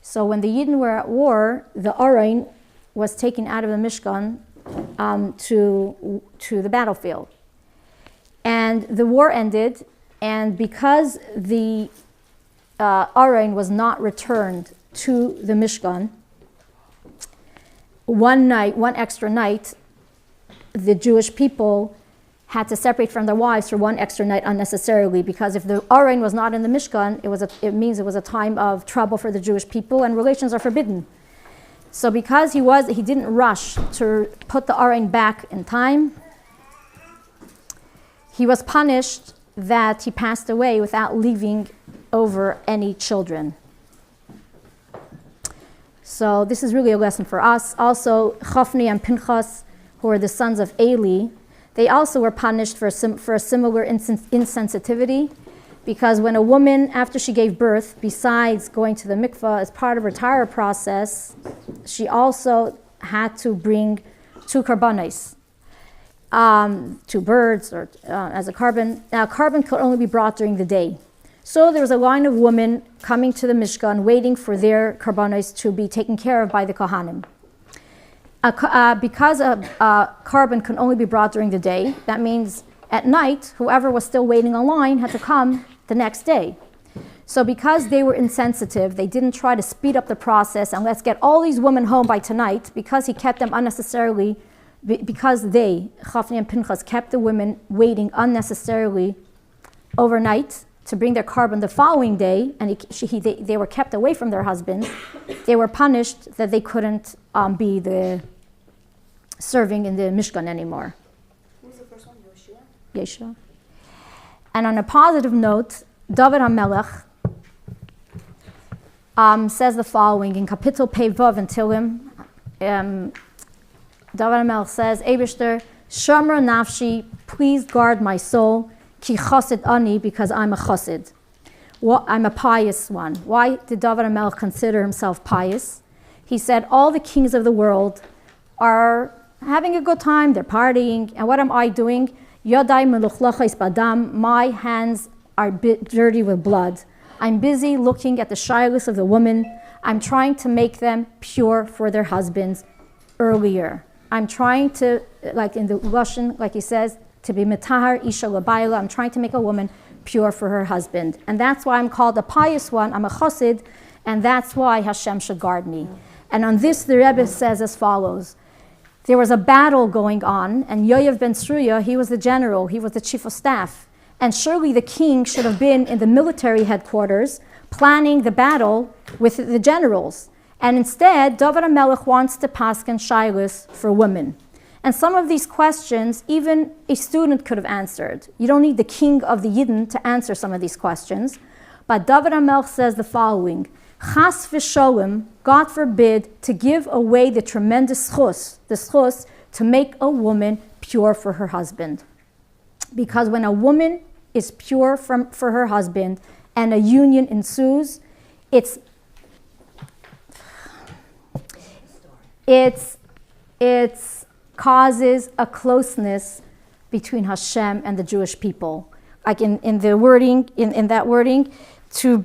so when the Yidden were at war, the Arain was taken out of the Mishkan to the battlefield. And the war ended, and because the Arain was not returned to the Mishkan, one extra night, the Jewish people had to separate from their wives for one extra night unnecessarily, because if the Arain was not in the Mishkan, it means it was a time of trouble for the Jewish people, and relations are forbidden. So because he didn't rush to put the Arain back in time, he was punished that he passed away without leaving over any children. So this is really a lesson for us. Also, Chofni and Pinchas, who are the sons of Eli, they also were punished for a similar insensitivity, because when a woman, after she gave birth, besides going to the mikvah as part of her Taharah process, she also had to bring 2 karbanos, 2 birds, or as a carbon. Now, carbon could only be brought during the day. So there was a line of women coming to the Mishkan, waiting for their karbanos to be taken care of by the Kohanim. Because a carbon can only be brought during the day, that means at night, whoever was still waiting online had to come the next day. So because they were insensitive, they didn't try to speed up the process and let's get all these women home by tonight. Because he kept them unnecessarily because they, Chafni and Pinchas, kept the women waiting unnecessarily overnight to bring their carbon the following day, and they were kept away from their husbands, they were punished that they couldn't be the serving in the Mishkan anymore. Who was the first one? Yoshua? Yeshua. And on a positive note, David HaMelech says the following in Kapitel Pei Vav in Tehillim. David HaMelech says, Eibishter, Shamra Nafshi, please guard my soul, Ki Chassid Ani, because I'm a Chassid. I'm a pious one. Why did David HaMelech consider himself pious? He said, all the kings of the world are having a good time, they're partying, and what am I doing? Yodai meluchlachais badam, my hands are dirty with blood. I'm busy looking at the shaylos of the women. I'm trying to make them pure for their husbands earlier. I'm trying to, like in the Russian, like he says, to be metahar isha labayla. I'm trying to make a woman pure for her husband. And that's why I'm called a pious one. I'm a chassid, and that's why Hashem should guard me. And on this, the Rebbe says as follows. There was a battle going on, and Yoav ben Tzruya, he was the general, he was the chief of staff. And surely the king should have been in the military headquarters planning the battle with the generals. And instead, David HaMelech wants to paskin shaylos for women. And some of these questions, even a student could have answered. You don't need the king of the Yidden to answer some of these questions. But David HaMelech says the following, Chas v'sholem, God forbid, to give away the tremendous chus, the chus to make a woman pure for her husband. Because when a woman is pure for her husband and a union ensues, it causes a closeness between Hashem and the Jewish people. Like in the wording, in that wording, to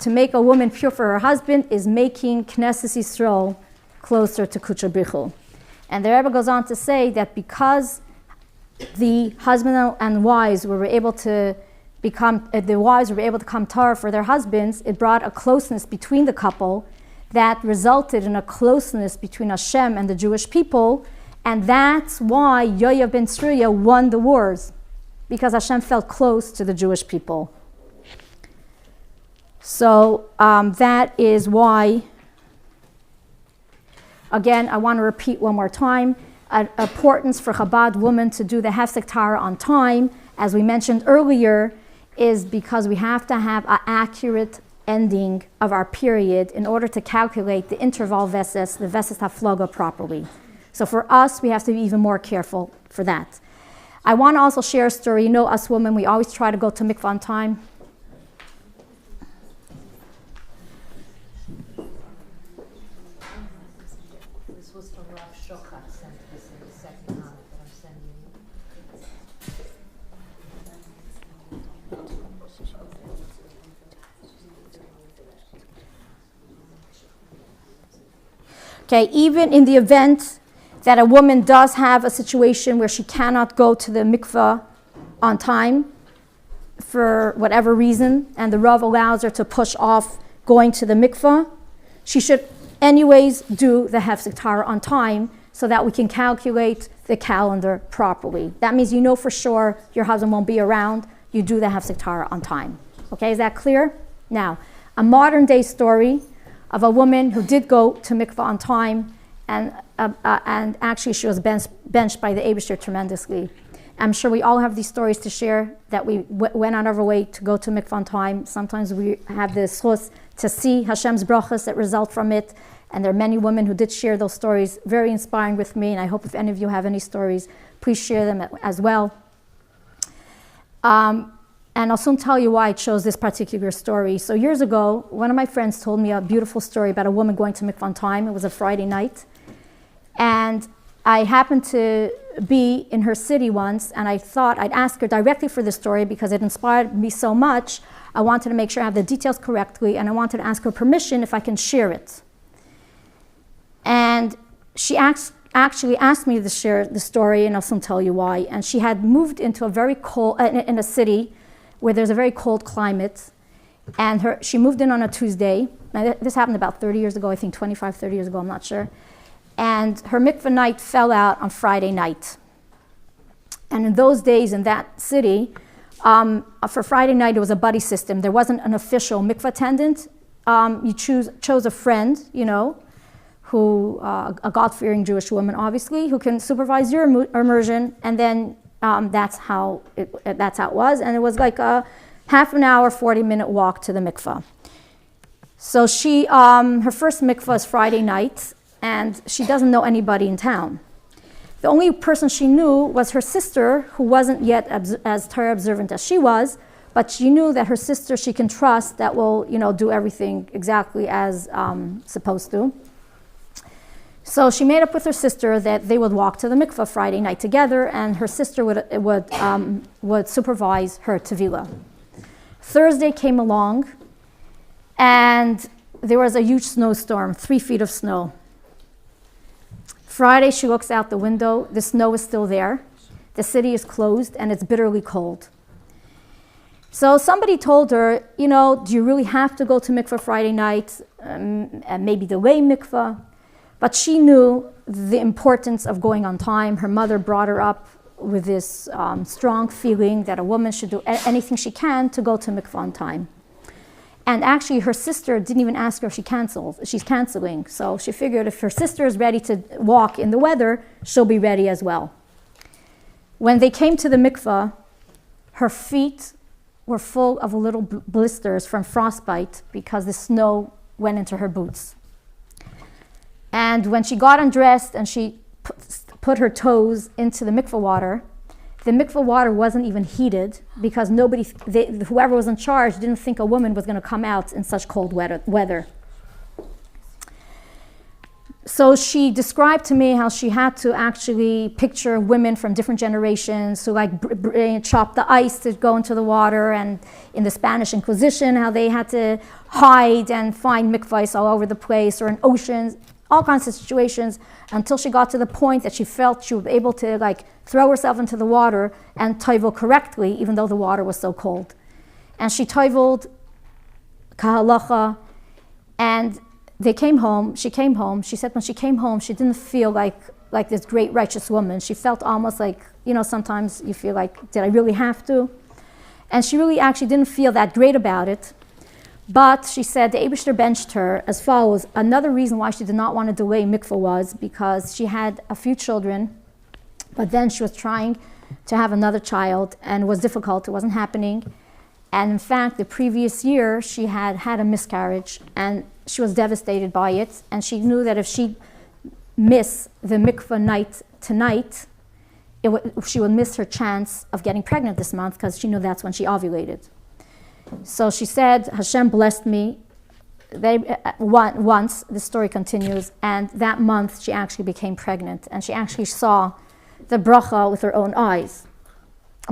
make a woman pure for her husband is making Knesset Yisrael closer to Kucha Brichu. And the Rebbe goes on to say that because the husband and wives were able to become Taharah for their husbands, it brought a closeness between the couple that resulted in a closeness between Hashem and the Jewish people, and that's why Yoav ben Tzruya won the wars, because Hashem felt close to the Jewish people. So that is why, again, I want to repeat one more time, importance for Chabad women to do the Hefsek Taharah on time, as we mentioned earlier, is because we have to have an accurate ending of our period in order to calculate the interval veses, the veses hafloga properly. So for us, we have to be even more careful for that. I want to also share a story. You know, us women, we always try to go to mikvah on time. Okay, even in the event that a woman does have a situation where she cannot go to the mikveh on time for whatever reason, and the Rav allows her to push off going to the mikveh, she should anyways do the Hefsek Taharah on time so that we can calculate the calendar properly. That means you know for sure your husband won't be around, you do the Hefsek Taharah on time. Okay, is that clear? Now, a modern day story of a woman who did go to mikveh on time, and actually she was benched by the Eibishter tremendously. I'm sure we all have these stories to share that we went on our way to go to mikveh on time. Sometimes we have the zchus to see Hashem's brachas that result from it, and there are many women who did share those stories, very inspiring with me, and I hope if any of you have any stories, please share them as well. And I'll soon tell you why I chose this particular story. So years ago, one of my friends told me a beautiful story about a woman going to mikvah on time. It was a Friday night. And I happened to be in her city once, and I thought I'd ask her directly for the story because it inspired me so much. I wanted to make sure I have the details correctly, and I wanted to ask her permission if I can share it. And she actually asked me to share the story, and I'll soon tell you why. And she had moved into a very cold, in a city where there's a very cold climate, and she moved in on a Tuesday. Now, this happened about 30 years ago, I think 25, 30 years ago, I'm not sure. And her mikveh night fell out on Friday night. And in those days in that city, for Friday night, it was a buddy system. There wasn't an official mikveh attendant. You chose a friend, who a God-fearing Jewish woman, obviously, who can supervise your immersion, and then that's how it was. And it was like a half an hour, 40-minute walk to the mikveh. So her first mikveh is Friday night, and she doesn't know anybody in town. The only person she knew was her sister, who wasn't yet as Torah observant as she was, but she knew that her sister she can trust that will, do everything exactly as supposed to. So she made up with her sister that they would walk to the mikveh Friday night together, and her sister would supervise her tevilah. Thursday came along, and there was a huge snowstorm, 3 feet of snow. Friday, she looks out the window. The snow is still there. The city is closed, and it's bitterly cold. So somebody told her, do you really have to go to mikveh Friday night? And maybe delay mikveh. But she knew the importance of going on time. Her mother brought her up with this strong feeling that a woman should do anything she can to go to mikveh on time. And actually, her sister didn't even ask her if she's canceling. So she figured if her sister is ready to walk in the weather, she'll be ready as well. When they came to the mikveh, her feet were full of little blisters from frostbite because the snow went into her boots. And when she got undressed and she put her toes into the mikveh water wasn't even heated because whoever was in charge didn't think a woman was going to come out in such cold weather. So she described to me how she had to actually picture women from different generations who chop the ice to go into the water, and in the Spanish Inquisition how they had to hide and find mikvahs all over the place, or in oceans, all kinds of situations, until she got to the point that she felt she was able to throw herself into the water and toivel correctly, even though the water was so cold. And she toiveled kahalacha, and she came home. She said when she came home, she didn't feel like this great righteous woman. She felt almost like, sometimes you feel like, did I really have to? And she really actually didn't feel that great about it. But she said the Eibishter benched her as follows. Another reason why she did not want to delay mikveh was because she had a few children, but then she was trying to have another child, and it was difficult. It wasn't happening. And in fact, the previous year, she had had a miscarriage, and she was devastated by it. And she knew that if she missed the mikveh night tonight, she would miss her chance of getting pregnant this month, because she knew that's when she ovulated. So she said, Hashem blessed me. Once, the story continues, and that month she actually became pregnant, and she actually saw the bracha with her own eyes.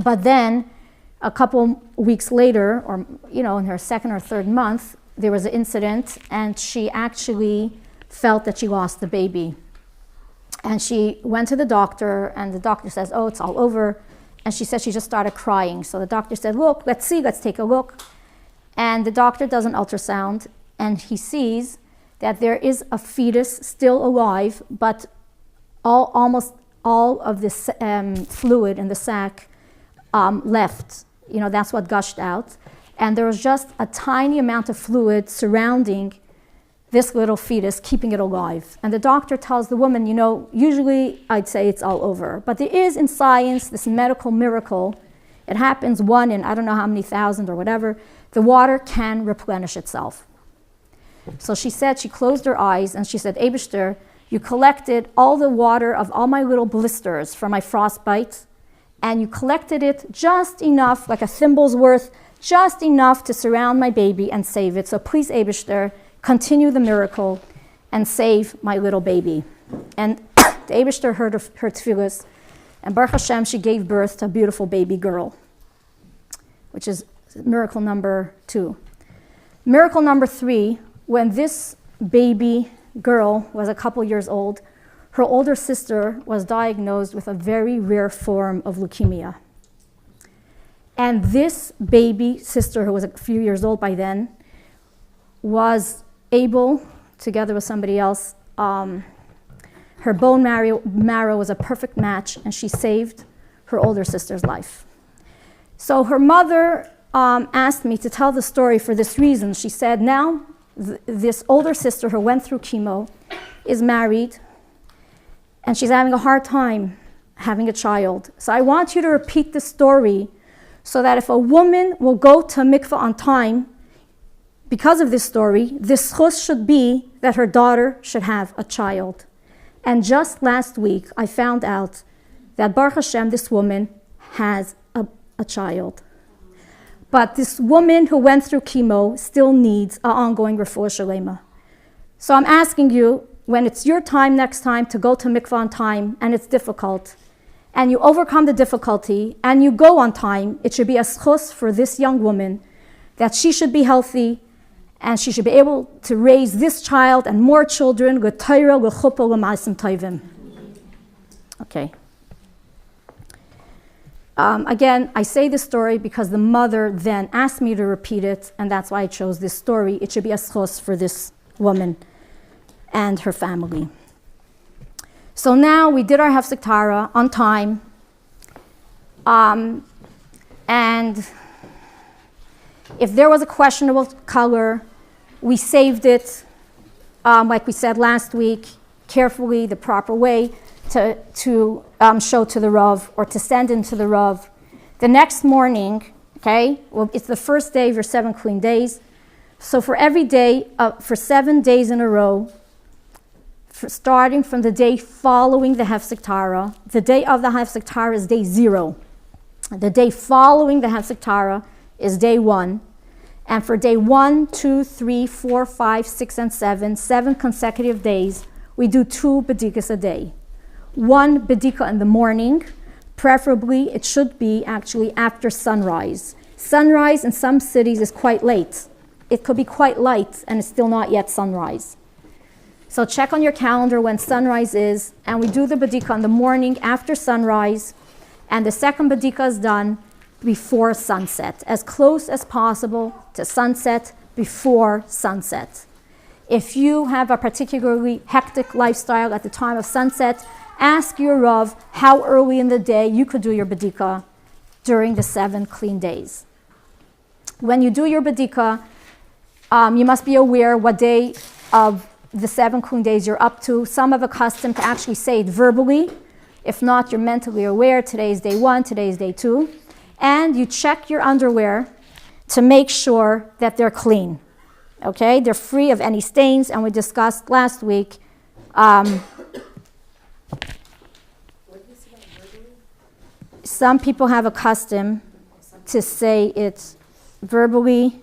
But then, a couple weeks later, or in her second or third month, there was an incident, and she actually felt that she lost the baby. And she went to the doctor, and the doctor says, oh, it's all over. And she said she just started crying. So the doctor said, look, let's take a look. And the doctor does an ultrasound, and he sees that there is a fetus still alive, but almost all of this fluid in the sac left. That's what gushed out. And there was just a tiny amount of fluid surrounding this little fetus, keeping it alive. And the doctor tells the woman, usually I'd say it's all over. But there is in science this medical miracle. It happens 1 in I don't know how many thousand or whatever. The water can replenish itself. So she said, she closed her eyes and she said, Eibishter, you collected all the water of all my little blisters from my frostbite, and you collected it just enough, like a thimble's worth, just enough to surround my baby and save it. So please, Eibishter, continue the miracle and save my little baby. And the Eibishter heard of her tefillas, and Baruch Hashem, she gave birth to a beautiful baby girl, which is miracle number 2. Miracle number 3, when this baby girl was a couple years old, her older sister was diagnosed with a very rare form of leukemia. And this baby sister, who was a few years old by then, was able, together with somebody else, her Her bone marrow was a perfect match, and she saved her older sister's life. So her mother asked me to tell the story for this reason. She said, now this older sister who went through chemo is married, and she's having a hard time having a child. So I want you to repeat the story so that if a woman will go to mikveh on time, because of this story, this chus should be that her daughter should have a child. And just last week, I found out that Baruch Hashem, this woman has a child. But this woman who went through chemo still needs an ongoing refuah shalema. So I'm asking you, when it's your time next time to go to mikvah on time and it's difficult, and you overcome the difficulty and you go on time, it should be a schus for this young woman that she should be healthy and she should be able to raise this child and more children with Torah, with chuppah, with ma'asim tovim. Okay. Again, I say this story because the mother then asked me to repeat it, and that's why I chose this story. It should be a schos for this woman and her family. So now we did our Hefsek Taharah on time, and if there was a questionable color, we saved it, like we said last week, carefully, the proper way to show to the Rav or to send into the Rav. The next morning, okay, well, it's the first day of your 7 clean days. So for every day, for 7 days in a row, starting from the day following the Hefsek Taharah, the day of the Hefsek Taharah is day 0. The day following the Hefsek Taharah is day 1. And for day 1, 2, 3, 4, 5, 6, and 7 consecutive days, we do 2 bedikas a day. 1 bedika in the morning, preferably it should be actually after sunrise. Sunrise in some cities is quite late. It could be quite light and it's still not yet sunrise. So check on your calendar when sunrise is, and we do the bedika in the morning after sunrise, and the second bedika is done before sunset, as close as possible to sunset before sunset. If you have a particularly hectic lifestyle at the time of sunset, ask your Rav how early in the day you could do your bedika during the 7 clean days. When you do your bedika, you must be aware what day of the 7 clean days you're up to. Some have a custom to actually say it verbally. If not, you're mentally aware. Today is day 1, today is day 2. And you check your underwear to make sure that they're clean. Okay, they're free of any stains, and we discussed last week. Some people have a custom to say it verbally.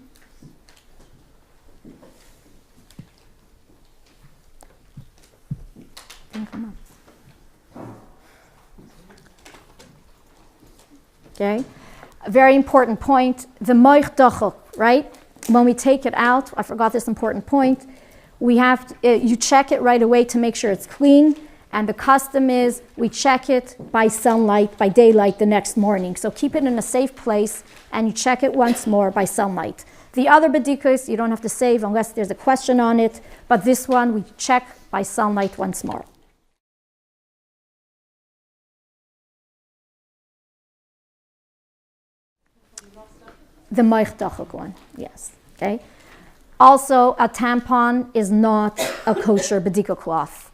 Okay, a very important point, the moich dachok, right? When we take it out, I forgot this important point, we have to, you check it right away to make sure it's clean, and the custom is we check it by sunlight, by daylight the next morning. So keep it in a safe place, and you check it once more by sunlight. The other bedikas you don't have to save unless there's a question on it, but this one we check by sunlight once more. The moich dachok one, yes. Okay. Also, a tampon is not a kosher bedika cloth.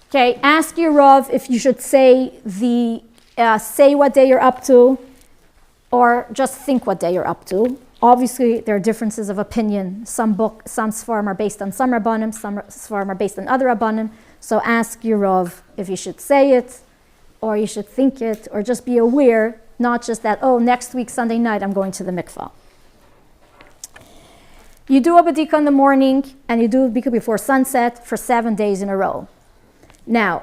Okay, ask your Rav if you should say say what day you're up to, or just think what day you're up to. Obviously, there are differences of opinion. Some svarim are based on some rabbanim, some svarim are based on other rabbanim. So ask your Rav if you should say it, or you should think it, or just be aware, not just that, oh, next week, Sunday night, I'm going to the mikvah. You do a bedika in the morning, and you do a bedika before sunset for 7 days in a row. Now,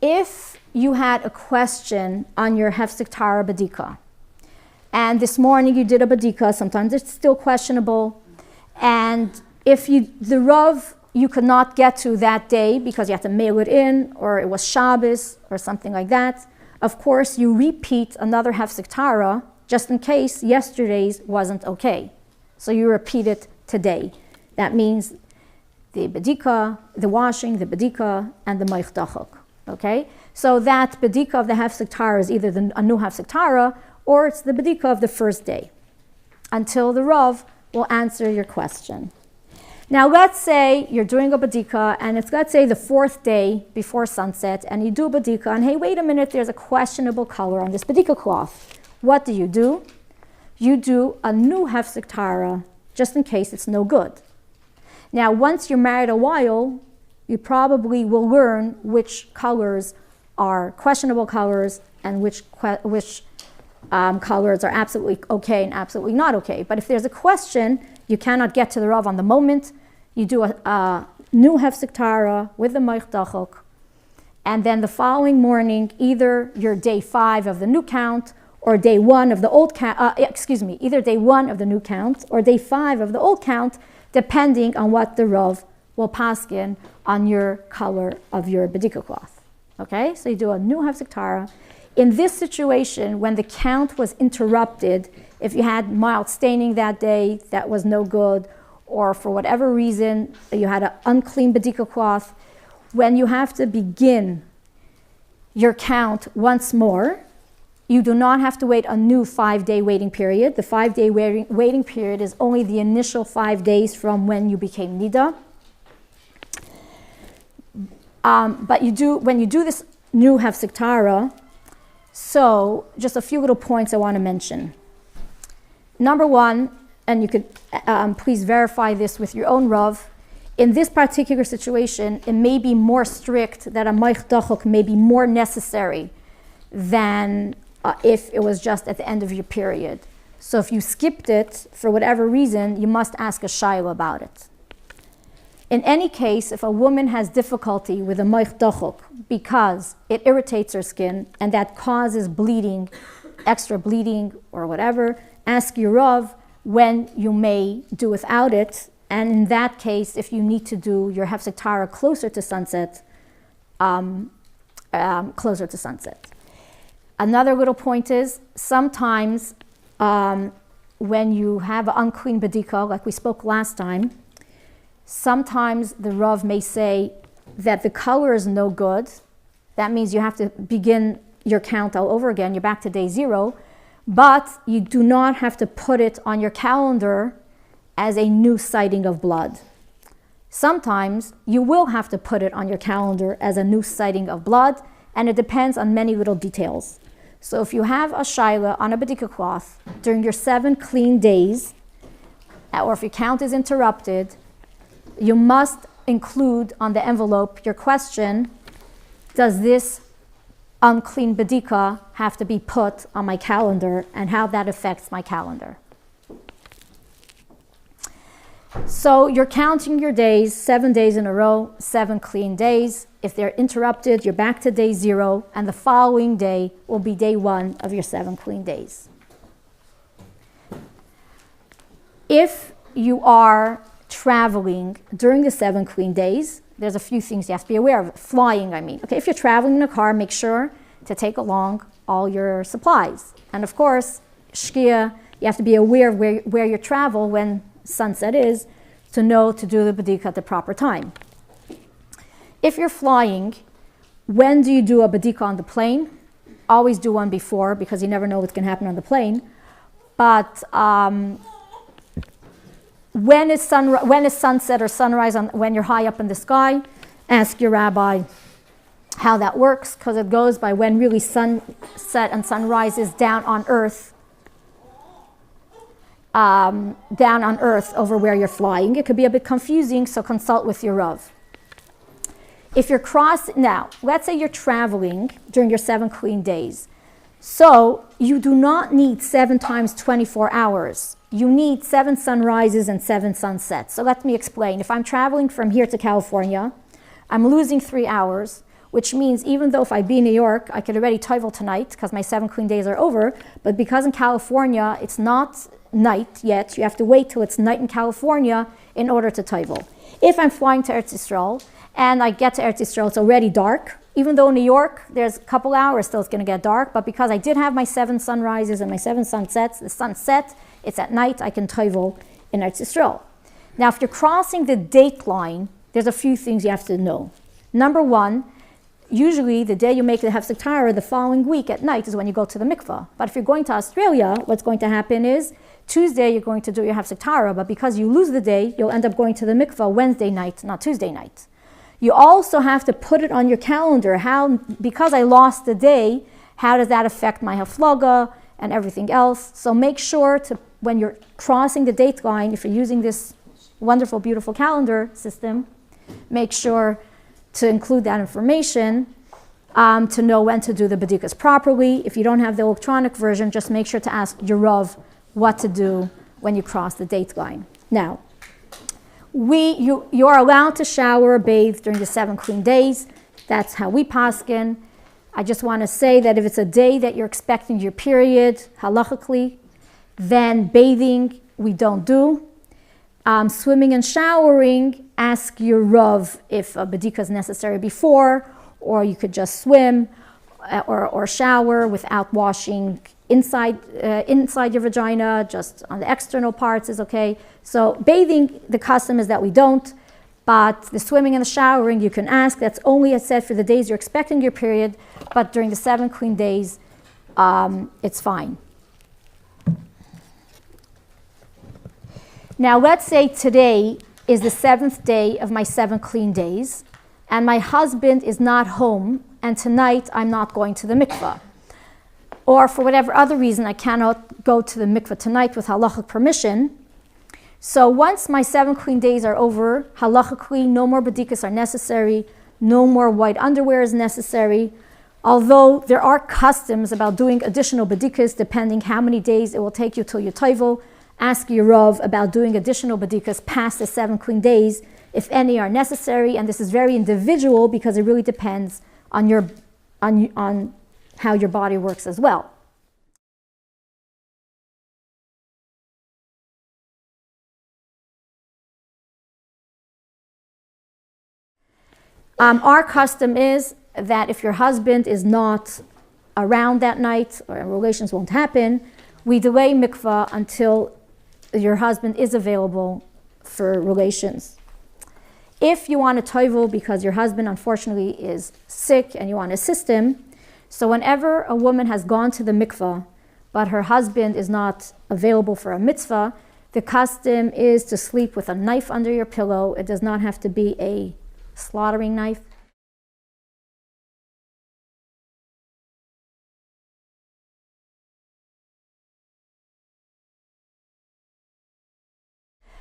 if you had a question on your Hefsek Taharah bedika, and this morning you did a bedika, sometimes it's still questionable, and if the Rav you could not get to that day because you had to mail it in, or it was Shabbos, or something like that, of course, you repeat another Hefsek Taharah just in case yesterday's wasn't okay. So you repeat it today. That means the bedika, the washing, the bedika, and the moich dachok. Okay? So that bedika of the Hefsek Taharah is either a new Hefsek Taharah or it's the bedika of the first day, until the Rav will answer your question. Now let's say you're doing a bedika and it's, let's say, the fourth day before sunset, and you do a bedika and hey, wait a minute, there's a questionable color on this bedika cloth. What do? You do a new Hefsek Taharah just in case it's no good. Now once you're married a while, you probably will learn which colors are questionable colors and which colors are absolutely okay and absolutely not okay. But if there's a question, you cannot get to the Rav on the moment. You do a new Hefsek Taharah with the moich dachok, and then the following morning, either your day 5 of the new count or day 1 of the old count, either day 1 of the new count or day 5 of the old count, depending on what the Rav will paskin on your color of your bedika cloth. Okay, so you do a new Hefsek Taharah. In this situation, when the count was interrupted, if you had mild staining that day that was no good, or for whatever reason you had an unclean bedika cloth, when you have to begin your count once more, you do not have to wait a new 5-day waiting period. The 5-day waiting period is only the initial 5 days from when you became nida. But when you do this new Hefsek Taharah, so just a few little points I want to mention. Number one, and you could please verify this with your own Rav, in this particular situation, it may be more strict, that a moich dachok may be more necessary than if it was just at the end of your period. So if you skipped it for whatever reason, you must ask a shayla about it. In any case, if a woman has difficulty with a moich dachok because it irritates her skin and that causes bleeding, extra bleeding or whatever, ask your Rav when you may do without it. And in that case, if you need to do your Hefsek Taharah closer to sunset, Another little point is, sometimes when you have an unclean bedika, like we spoke last time, sometimes the Rav may say that the color is no good. That means you have to begin your count all over again. You're back to day 0. But you do not have to put it on your calendar as a new sighting of blood. Sometimes you will have to put it on your calendar as a new sighting of blood, and it depends on many little details. So if you have a shaila on a bedika cloth during your 7 clean days, or if your count is interrupted, you must include on the envelope your question, does this unclean bedika have to be put on my calendar, and how that affects my calendar. So you're counting your days, 7 days in a row, 7 clean days. If they're interrupted, you're back to day 0, and the following day will be day 1 of your 7 clean days. If you are traveling during the 7 clean days, there's a few things you have to be aware of. Flying, I mean. Okay, if you're traveling in a car, make sure to take along all your supplies. And of course, shkia, you have to be aware of where you travel when sunset is, to know to do the bedika at the proper time. If you're flying, when do you do a bedika on the plane? Always do one before, because you never know what's going to happen on the plane. But when is sunset or sunrise when you're high up in the sky? Ask your rabbi how that works, because it goes by when really sunset and sunrise is down on earth over where you're flying. It could be a bit confusing, so consult with your Rav. If you're now, let's say you're traveling during your 7 clean days. So you do not need 7 times 24 hours. You need 7 sunrises and 7 sunsets. So let me explain. If I'm traveling from here to California, I'm losing 3 hours, which means even though if I be in New York, I could already toivel tonight because my 7 clean days are over. But because in California, it's not night yet, you have to wait till it's night in California in order to toivel. If I'm flying to Eretz Yisrael and I get to Eretz Yisrael, it's already dark. Even though in New York, there's a couple hours still it's going to get dark, but because I did have my 7 sunrises and my 7 sunsets, the sunset, it's at night, I can toivel in Eretz Yisrael. Now, if you're crossing the date line, there's a few things you have to know. Number one, usually the day you make the Hefsek Taharah, the following week at night is when you go to the mikvah. But if you're going to Australia, what's going to happen is Tuesday you're going to do your Hefsek Taharah, but because you lose the day, you'll end up going to the mikvah Wednesday night, not Tuesday night. You also have to put it on your calendar. Because I lost the day, how does that affect my haflaga and everything else? So make sure to, when you're crossing the date line, if you're using this wonderful, beautiful calendar system, make sure to include that information to know when to do the bedikas properly. If you don't have the electronic version, just make sure to ask your Rav what to do when you cross the date line. Now, you are allowed to shower or bathe during the 7 clean days. That's how we paskin. I just want to say that if it's a day that you're expecting your period, halachically, then bathing we don't do. Swimming and showering, ask your Rav if a bedika is necessary before, or you could just swim or shower without washing inside your vagina, just on the external parts is okay. So bathing, the custom is that we don't, but the swimming and the showering you can ask. That's only, as said, for the days you're expecting your period, but during the 7 clean days, it's fine. Now let's say today is the 7th day of my 7 clean days, and my husband is not home, and tonight I'm not going to the mikvah. Or for whatever other reason, I cannot go to the mikvah tonight with halachic permission. So once my 7 clean days are over, halachically, no more bedikas are necessary, no more white underwear is necessary. Although there are customs about doing additional bedikas, depending how many days it will take you till you toivel. Ask your Rav about doing additional bedikas past the 7 clean days, if any are necessary. And this is very individual because it really depends on how your body works as well. Our custom is that if your husband is not around that night or relations won't happen, we delay mikvah until your husband is available for relations. If you want to toivel because your husband unfortunately is sick and you want to assist him, so whenever a woman has gone to the mikvah but her husband is not available for a mitzvah, the custom is to sleep with a knife under your pillow. It does not have to be a slaughtering knife.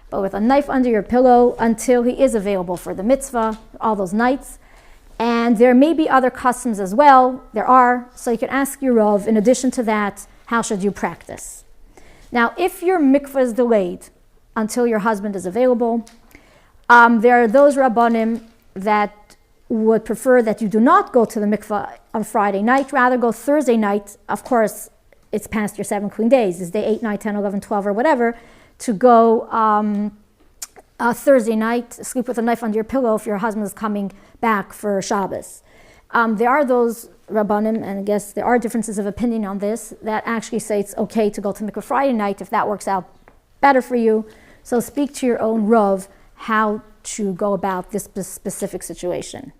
But with a knife under your pillow until he is available for the mitzvah, all those nights. And there may be other customs as well. There are. So you can ask your Rav, in addition to that, how should you practice? Now, if your mikvah is delayed until your husband is available, there are those Rabbanim that would prefer that you do not go to the mikvah on Friday night, rather go Thursday night. Of course, it's past your 7 clean days. It's day 8, 9, 10, 11, 12, or whatever, to go Thursday night, sleep with a knife under your pillow if your husband is coming back for Shabbos. There are those Rabbanim, and I guess there are differences of opinion on this, that actually say it's okay to go to mikvah Friday night if that works out better for you. So speak to your own Rav how to go about this specific situation.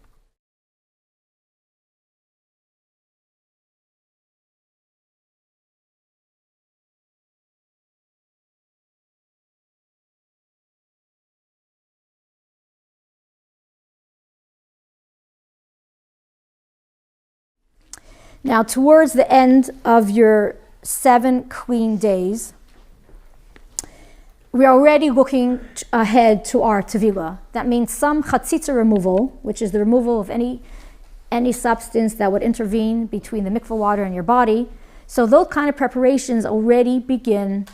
Now, towards the end of your 7 clean days, we're already looking ahead to our tevilah. That means some chatzitza removal, which is the removal of any substance that would intervene between the mikvah water and your body. So those kind of preparations already begin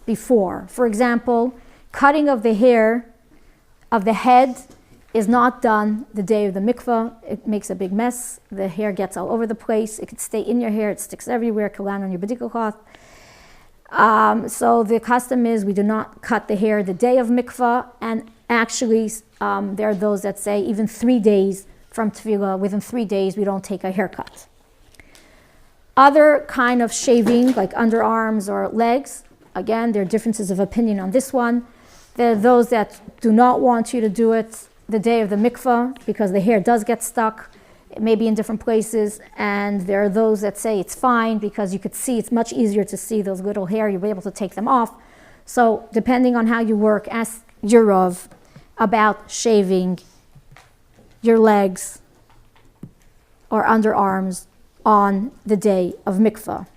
before. For example, cutting of the hair of the head is not done the day of the mikvah. It makes a big mess. The hair gets all over the place. It could stay in your hair. It sticks everywhere. It could land on your bedikah cloth. So the custom is we do not cut the hair the day of mikvah, and actually there are those that say even 3 days from tefillah, within 3 days, we don't take a haircut. Other kind of shaving, like underarms or legs, again, there are differences of opinion on this one. There are those that do not want you to do it the day of the mikvah because the hair does get stuck, maybe in different places. And there are those that say it's fine because you could see, it's much easier to see those little hair, you'll be able to take them off. So depending on how you work, ask your Rav about shaving your legs or underarms on the day of mikvah.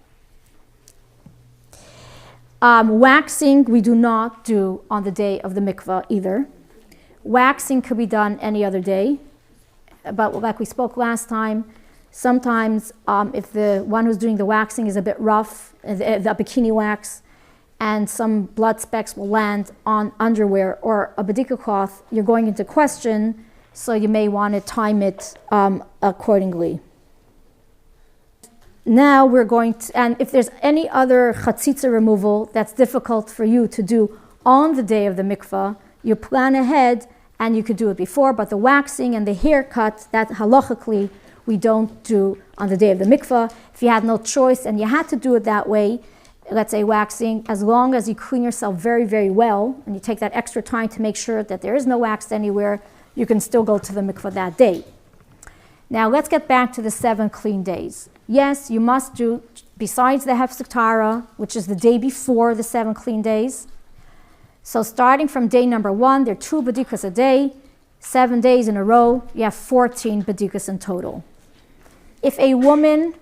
Waxing we do not do on the day of the mikvah either. Waxing could be done any other day, but like we spoke last time, sometimes if the one who's doing the waxing is a bit rough, the bikini wax, and some blood specks will land on underwear or a badika cloth, you're going into question, so you may want to time it accordingly. Now we're going to, and if there's any other chatzitza removal that's difficult for you to do on the day of the mikvah, you plan ahead and you could do it before, but the waxing and the haircut, that halachically we don't do on the day of the mikvah. If you had no choice and you had to do it that way, let's say waxing, as long as you clean yourself very, very well, and you take that extra time to make sure that there is no wax anywhere, you can still go to the mikvah that day. Now let's get back to the 7 clean days. Yes, you must do, besides the Hefsek Taharah, which is the day before the 7 clean days. So starting from day number 1, there are 2 badikas a day, 7 days in a row, you have 14 badikas in total. If a woman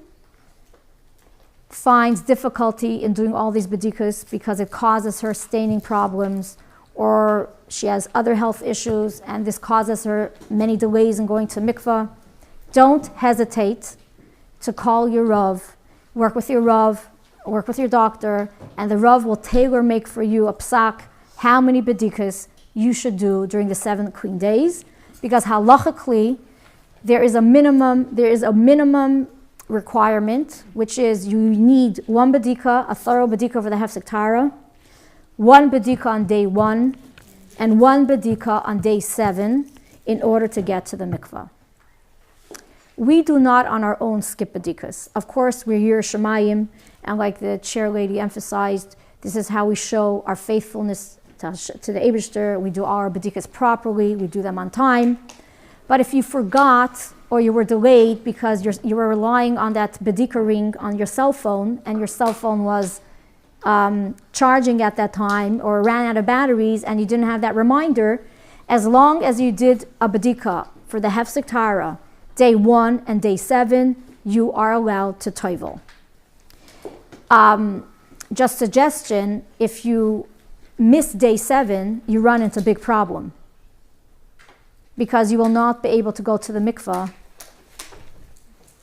finds difficulty in doing all these badikas because it causes her staining problems, or she has other health issues and this causes her many delays in going to mikvah, don't hesitate to call your Rav, work with your Rav, work with your doctor, and the Rav will tailor-make for you a psak, how many badikas you should do during the 7 clean days, because halachically there is a minimum requirement, which is you need 1 badika, a thorough badika for the Hefsek Taharah, 1 badika on day 1, and 1 badika on day 7 in order to get to the mikvah. We do not on our own skip badikas. Of course, we're here Shemayim, and like the chair lady emphasized, this is how we show our faithfulness to the Eibishter. We do all our badikas properly, we do them on time. But if you forgot or you were delayed because you were relying on that badika ring on your cell phone and your cell phone was charging at that time or ran out of batteries and you didn't have that reminder, as long as you did a badika for the Hefsek Taharah, day 1 and day 7, you are allowed to toivel. Just suggestion, if you miss day 7, you run into a big problem because you will not be able to go to the mikvah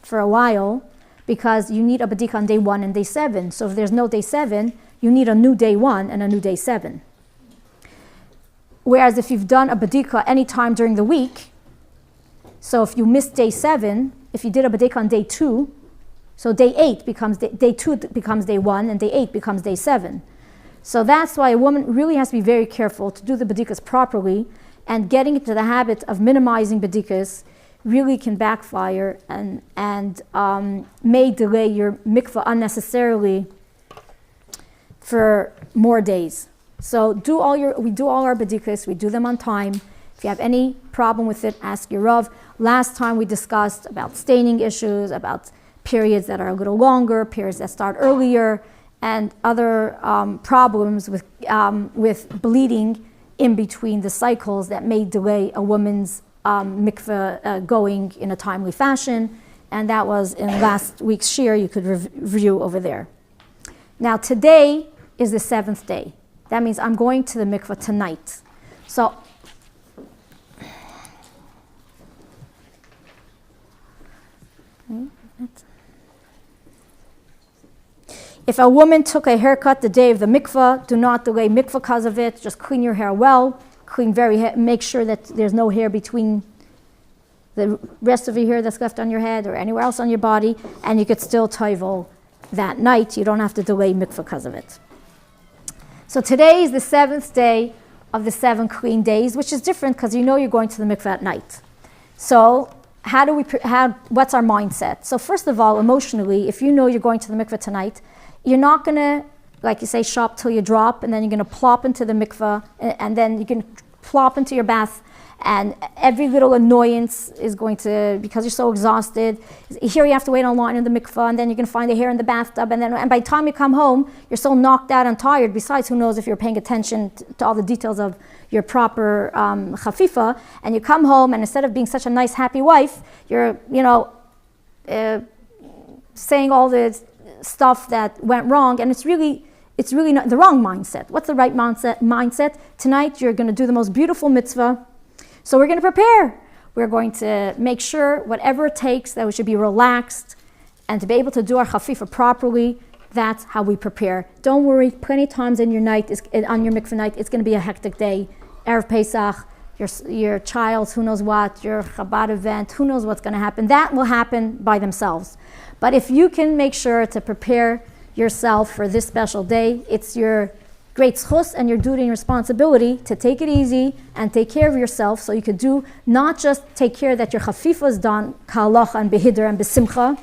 for a while because you need a badika on day 1 and day 7. So if there's no day 7, you need a new day 1 and a new day 7. Whereas if you've done a badika any time during the week, so if you missed day 7, if you did a badika on day 2, so day 8 becomes day 2 becomes day 1, and day 8 becomes day 7. So that's why a woman really has to be very careful to do the badikas properly, and getting into the habit of minimizing badikas really can backfire and may delay your mikvah unnecessarily for more days. So we do all our badikas, we do them on time. If you have any problem with it, ask your Rav. Last time we discussed about staining issues, about periods that are a little longer, periods that start earlier, and other problems with bleeding in between the cycles that may delay a woman's mikveh going in a timely fashion. And that was in last week's shir, you could review over there. Now today is the 7th day. That means I'm going to the mikveh tonight. So if a woman took a haircut the day of the mikvah, do not delay mikvah because of it. Just clean your hair well. Make sure that there's no hair between the rest of your hair that's left on your head or anywhere else on your body, and you could still toivel that night. You don't have to delay mikvah because of it. So today is the 7th day of the 7 clean days, which is different because you know you're going to the mikveh at night. So what's our mindset? So first of all, emotionally, if you know you're going to the mikveh tonight, you're not going to, like you say, shop till you drop, and then you're going to plop into the mikveh, and then you can plop into your bath, and every little annoyance is going to, because you're so exhausted. Here you have to wait on line in the mikveh, and then you can find the hair in the bathtub, and by the time you come home, you're so knocked out and tired. Besides, who knows if you're paying attention to all the details of your proper chafifa, and you come home, and instead of being such a nice, happy wife, you're, saying all the stuff that went wrong, and it's really not the wrong mindset. What's the right mindset? Tonight, you're going to do the most beautiful mitzvah. So we're going to prepare. We're going to make sure whatever it takes that we should be relaxed and to be able to do our chafifa properly. That's how we prepare. Don't worry, plenty of times in your night, on your mikveh night, it's going to be a hectic day. Erev Pesach, your child's who knows what, your Chabad event, who knows what's going to happen. That will happen by themselves. But if you can make sure to prepare yourself for this special day, it's your great zchus and your duty and responsibility to take it easy and take care of yourself, so you could do not just take care that your chafifa is done ka'alacha and behidr and besimcha,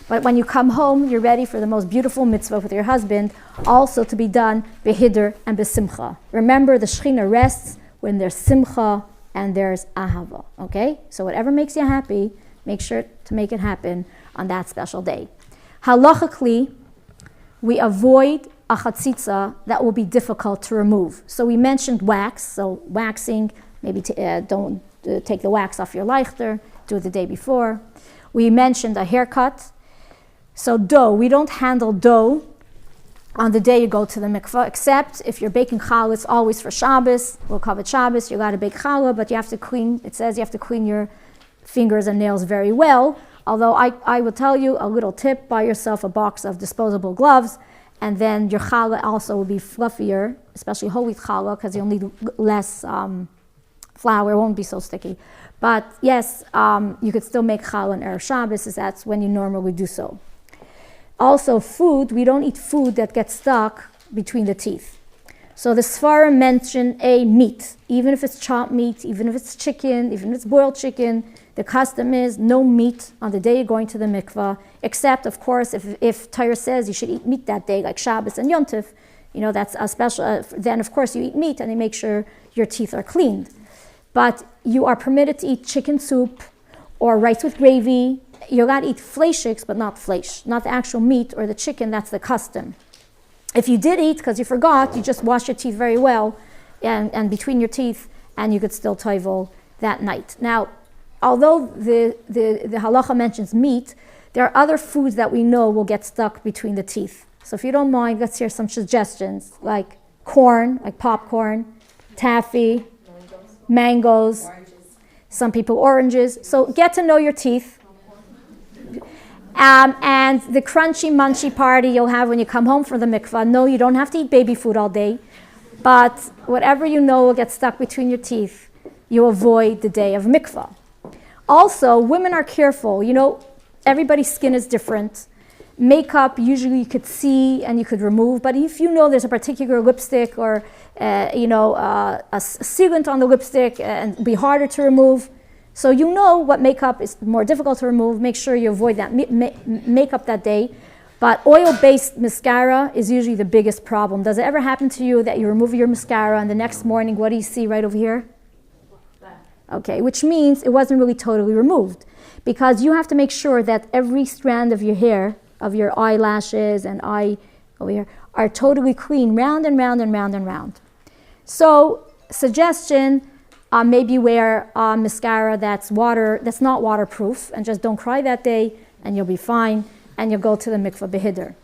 but when you come home, you're ready for the most beautiful mitzvah with your husband, also to be done behidr and besimcha. Remember, the Shekhinah rests when there's simcha and there's ahava. Okay, so whatever makes you happy, make sure to make it happen on that special day. Halachically, we avoid a chatzitza that will be difficult to remove. So we mentioned wax, so waxing, maybe don't take the wax off your leichter, do it the day before. We mentioned a haircut. So dough, we don't handle dough on the day you go to the mikveh, except if you're baking challah, it's always for Shabbos. We'll cover Shabbos, you got to bake challah, but you have to clean, it says you have to clean your fingers and nails very well. Although I will tell you a little tip, buy yourself a box of disposable gloves, and then your challah also will be fluffier, especially whole wheat challah, because you'll need less flour, it won't be so sticky. But yes, you could still make challah on Erev Shabbos, as that's when you normally do so. Also, food, we don't eat food that gets stuck between the teeth. So the Sfarim mention a meat, even if it's chopped meat, even if it's chicken, even if it's boiled chicken. The custom is no meat on the day you're going to the mikvah, except, of course, if Taharah says you should eat meat that day, like Shabbos and Yom Tov, that's a special, then of course you eat meat and you make sure your teeth are cleaned. But you are permitted to eat chicken soup or rice with gravy. You're allowed to eat fleishiks, but not fleish, not the actual meat or the chicken, that's the custom. If you did eat, because you forgot, you just wash your teeth very well and between your teeth, and you could still toivel that night. Now, although the halacha mentions meat, there are other foods that we know will get stuck between the teeth. So if you don't mind, let's hear some suggestions, like corn, like popcorn, taffy, mangoes, some people oranges. So get to know your teeth. And the crunchy munchy party you'll have when you come home from the mikvah. No, you don't have to eat baby food all day, but whatever you know will get stuck between your teeth, you avoid the day of mikvah. Also, women are careful. Everybody's skin is different. Makeup, usually you could see and you could remove, but if you know there's a particular lipstick or a sealant on the lipstick and be harder to remove, so you know what makeup is more difficult to remove, make sure you avoid that makeup that day. But oil-based mascara is usually the biggest problem. Does it ever happen to you that you remove your mascara and the next morning, what do you see right over here? Okay, which means it wasn't really totally removed, because you have to make sure that every strand of your hair, of your eyelashes and eye over here, are totally clean, round and round and round and round. So, suggestion, maybe wear mascara that's not waterproof, and just don't cry that day, and you'll be fine, and you'll go to the mikveh behidr.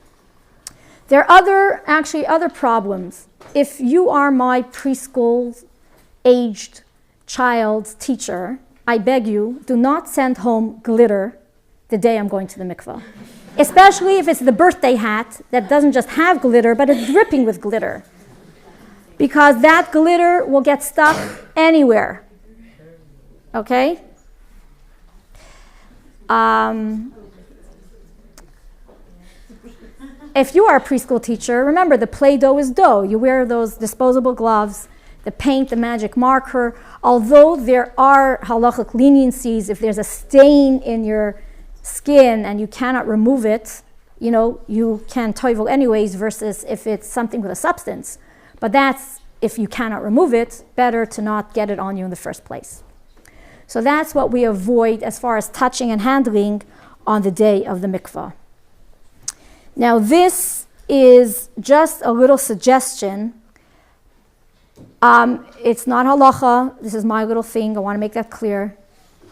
There are other problems. If you are my preschool-aged child's teacher, I beg you, do not send home glitter the day I'm going to the mikveh. Especially if it's the birthday hat that doesn't just have glitter, but it's dripping with glitter. Because that glitter will get stuck anywhere. Okay? If you are a preschool teacher, remember the Play-Doh is dough. You wear those disposable gloves the paint, the magic marker. Although there are halachic leniencies, if there's a stain in your skin and you cannot remove it, you can toivel anyways, versus if it's something with a substance. But that's, if you cannot remove it, better to not get it on you in the first place. So that's what we avoid as far as touching and handling on the day of the mikvah. Now this is just a little suggestion. It's not halacha. This is my little thing. I want to make that clear.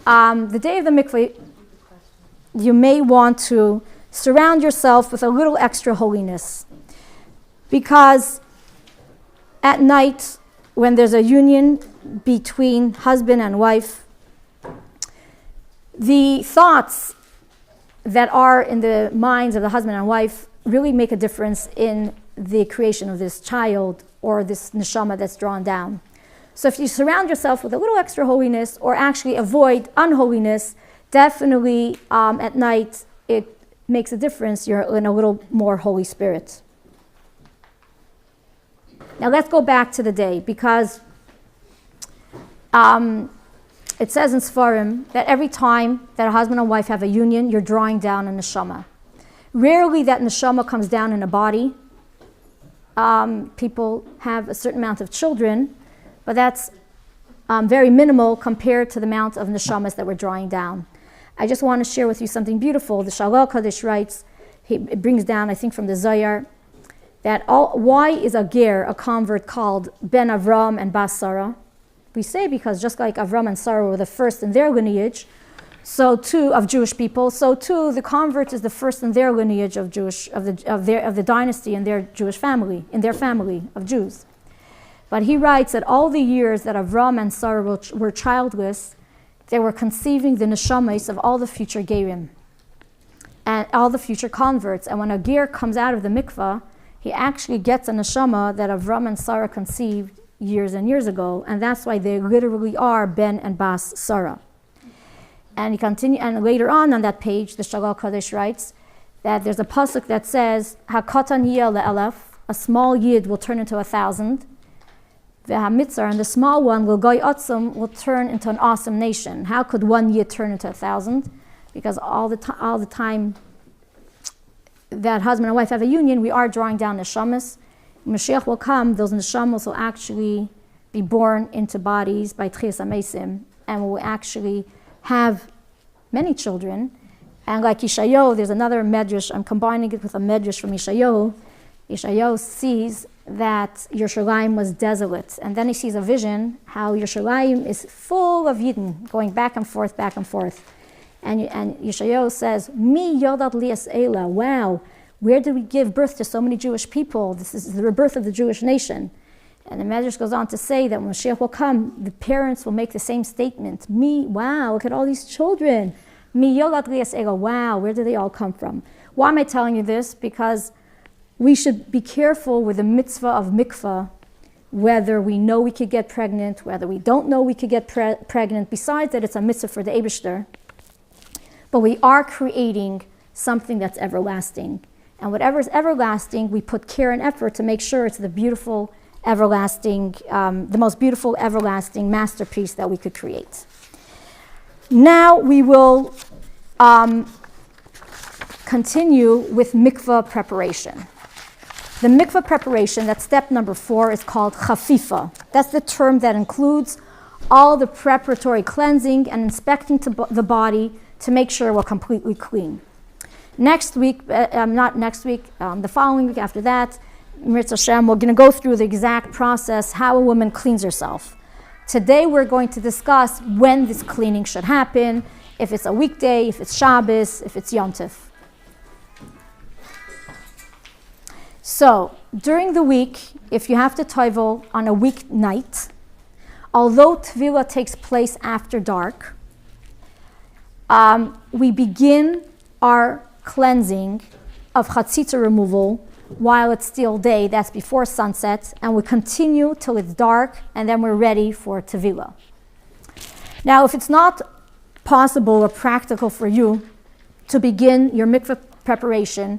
The day of the mikvah, you may want to surround yourself with a little extra holiness, because at night, when there's a union between husband and wife, the thoughts that are in the minds of the husband and wife really make a difference in the creation of this child or this neshama that's drawn down. So if you surround yourself with a little extra holiness, or actually avoid unholiness, definitely at night it makes a difference. You're in a little more Holy Spirit. Now let's go back to the day, because it says in Sfarim that every time that a husband and wife have a union, you're drawing down a neshama. Rarely that neshama comes down in a body. People have a certain amount of children, but that's very minimal compared to the amount of neshamas that we're drawing down. I just want to share with you something beautiful. The Shalal Kaddish writes, it brings down, I think from the Zohar, that why is a ger, a convert, called Ben Avram and Bas Sarah? We say because just like Avram and Sarah were the first in their lineage, so too of Jewish people, so too the convert is the first in their lineage of the dynasty in their Jewish family, in their family of Jews. But he writes that all the years that Avram and Sarah were childless, they were conceiving the neshamas of all the future gerim and all the future converts. And when a ger comes out of the mikvah, he actually gets a neshama that Avram and Sarah conceived years and years ago, and that's why they literally are Ben and Bas Sarah. And he continue, and later on that page, the Shalal Kaddish writes that there's a pasuk that says, "Hakatan yeh le'elef," a small yid will turn into 1,000. V'hamitzar, and the small one will goy otzum, will turn into an awesome nation. How could one yid turn into 1,000? Because all the time that husband and wife have a union, we are drawing down neshamas. Mashiach will come, those neshamas will actually be born into bodies by Tchias HaMeisim, and will actually have many children. And like Yeshayahu, there's another medrash, I'm combining it with a medrash from Yeshayahu. Yeshayahu sees that Yerushalayim was desolate, and then he sees a vision how Yerushalayim is full of Yidden, going back and forth, back and forth. And Yeshayahu says, Mi yodat lias eila, wow, where did we give birth to so many Jewish people? This is the rebirth of the Jewish nation. And the Medrash goes on to say that when Mashiach will come, the parents will make the same statement. Wow, look at all these children. Mi yodat lias eila, wow, where did they all come from? Why am I telling you this? Because we should be careful with the mitzvah of mikvah, whether we know we could get pregnant, whether we don't know we could get pregnant, besides that it's a mitzvah for the Eibishter. But we are creating something that's everlasting. And whatever is everlasting, we put care and effort to make sure it's the beautiful, everlasting, the most beautiful, everlasting masterpiece that we could create. Now we will continue with mikvah preparation. The mikvah preparation, that's step number 4, is called chafifa. That's the term that includes all the preparatory cleansing and inspecting the body to make sure we're completely clean. Next week, the following week after that, Mirz Hashem, we're going to go through the exact process, how a woman cleans herself. Today we're going to discuss when this cleaning should happen, if it's a weekday, if it's Shabbos, if it's Yom Tov. So, during the week, if you have to toivel on a weeknight, although Tevilah takes place after dark, we begin our cleansing of chatzitza removal while it's still day, that's before sunset, and we continue till it's dark, and then we're ready for Tevilah. Now, if it's not possible or practical for you to begin your mikveh preparation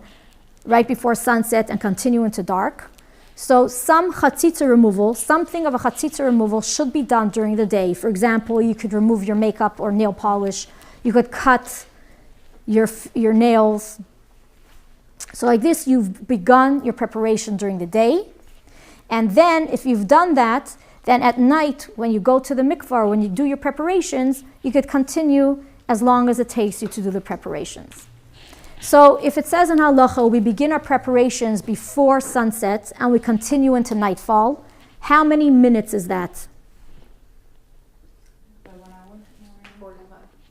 right before sunset and continue into dark, So some chatzitza removal, something of a chatzitza removal should be done during the day. For example, you could remove your makeup or nail polish. You could cut your nails. So like this, you've begun your preparation during the day. And then if you've done that, then at night, when you go to the mikvah, or when you do your preparations, you could continue as long as it takes you to do the preparations. So if it says in halacha, we begin our preparations before sunset and we continue into nightfall, how many minutes is that?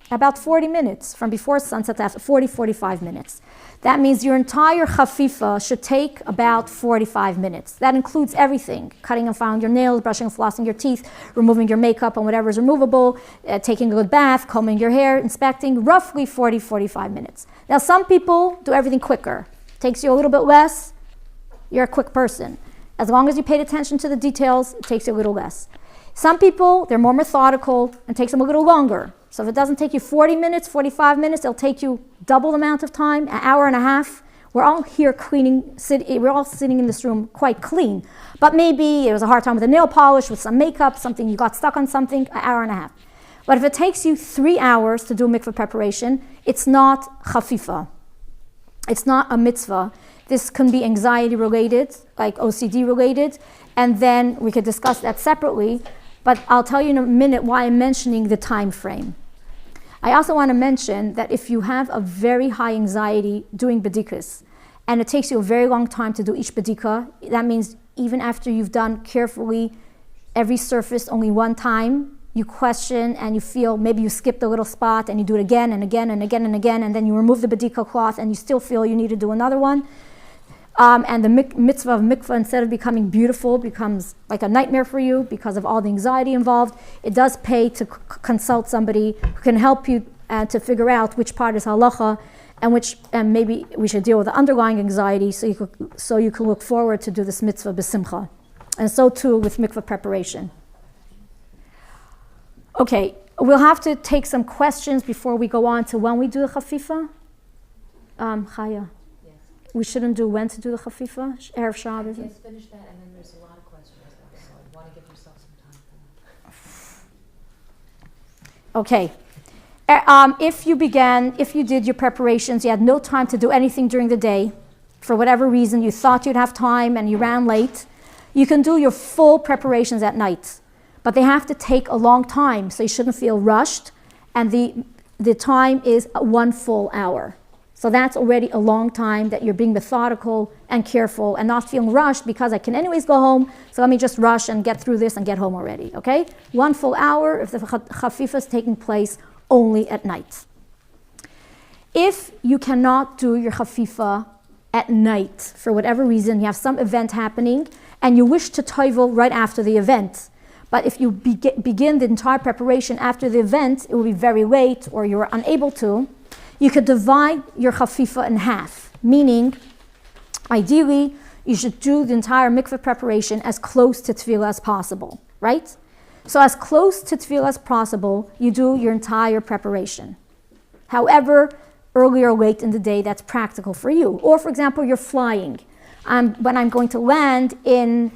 About 40 minutes, from before sunset to 45 minutes. That means your entire chafifa should take about 45 minutes. That includes everything: cutting and filing your nails, brushing and flossing your teeth, removing your makeup and whatever is removable, taking a good bath, combing your hair, inspecting, roughly 45 minutes. Now some people do everything quicker. Takes you a little bit less, you're a quick person. As long as you paid attention to the details, it takes you a little less. Some people, they're more methodical and takes them a little longer. So if it doesn't take you 40 minutes, 45 minutes, it'll take you double the amount of time, an hour and a half. We're all here cleaning, we're all sitting in this room quite clean. But maybe it was a hard time with a nail polish, with some makeup, something, you got stuck on something, an hour and a half. But if it takes you 3 hours to do mikveh preparation, it's not chafifa. It's not a mitzvah. This can be anxiety related, like OCD related, and then we could discuss that separately. But I'll tell you in a minute why I'm mentioning the time frame. I also want to mention that if you have a very high anxiety doing bedikas, and it takes you a very long time to do each bedika, that means even after you've done carefully every surface only one time, you question and you feel maybe you skipped a little spot and you do it again and again and again and again, and then you remove the bedika cloth and you still feel you need to do another one. And the mitzvah of mikvah, instead of becoming beautiful, becomes like a nightmare for you because of all the anxiety involved. It does pay to consult somebody who can help you to figure out which part is halacha and maybe we should deal with the underlying anxiety so you can look forward to do this mitzvah b'simcha. And so too with mikvah preparation. Okay, we'll have to take some questions before we go on to when we do the chafifa. Chaya. We shouldn't do when to do the chafifa, Erev Shabbos. Yes, finish that, and then there's a lot of questions now, so I want to give yourself some time for that. Okay. If you did your preparations, you had no time to do anything during the day, for whatever reason, you thought you'd have time and you ran late, you can do your full preparations at night. But they have to take a long time, so you shouldn't feel rushed, and the time is 1 full hour. So that's already a long time that you're being methodical and careful and not feeling rushed because I can anyways go home, so let me just rush and get through this and get home already, okay? 1 full hour if the chafifa is taking place only at night. If you cannot do your chafifa at night for whatever reason, you have some event happening and you wish to toivel right after the event, but if you begin the entire preparation after the event, it will be very late or you're unable to, you could divide your chafifa in half, meaning, ideally, you should do the entire mikveh preparation as close to tefillah as possible, right? So as close to tefillah as possible, you do your entire preparation. However, early or late in the day, that's practical for you. Or, for example, you're flying. When I'm going to land in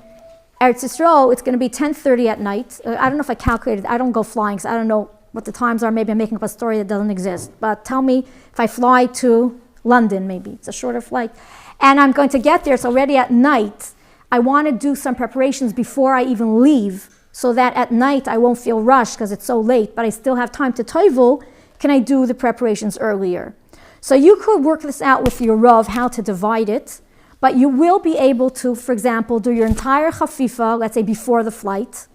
Eretz Yisrael, it's going to be 10:30 at night. I don't know if I calculated. I don't go flying, so I don't know what the times are. Maybe I'm making up a story that doesn't exist. But tell me if I fly to London, maybe. It's a shorter flight. And I'm going to get there. It's already at night. I want to do some preparations before I even leave so that at night I won't feel rushed because it's so late, but I still have time to toivel. Can I do the preparations earlier? So you could work this out with your Rav, how to divide it. But you will be able to, for example, do your entire chafifa, let's say before the flight.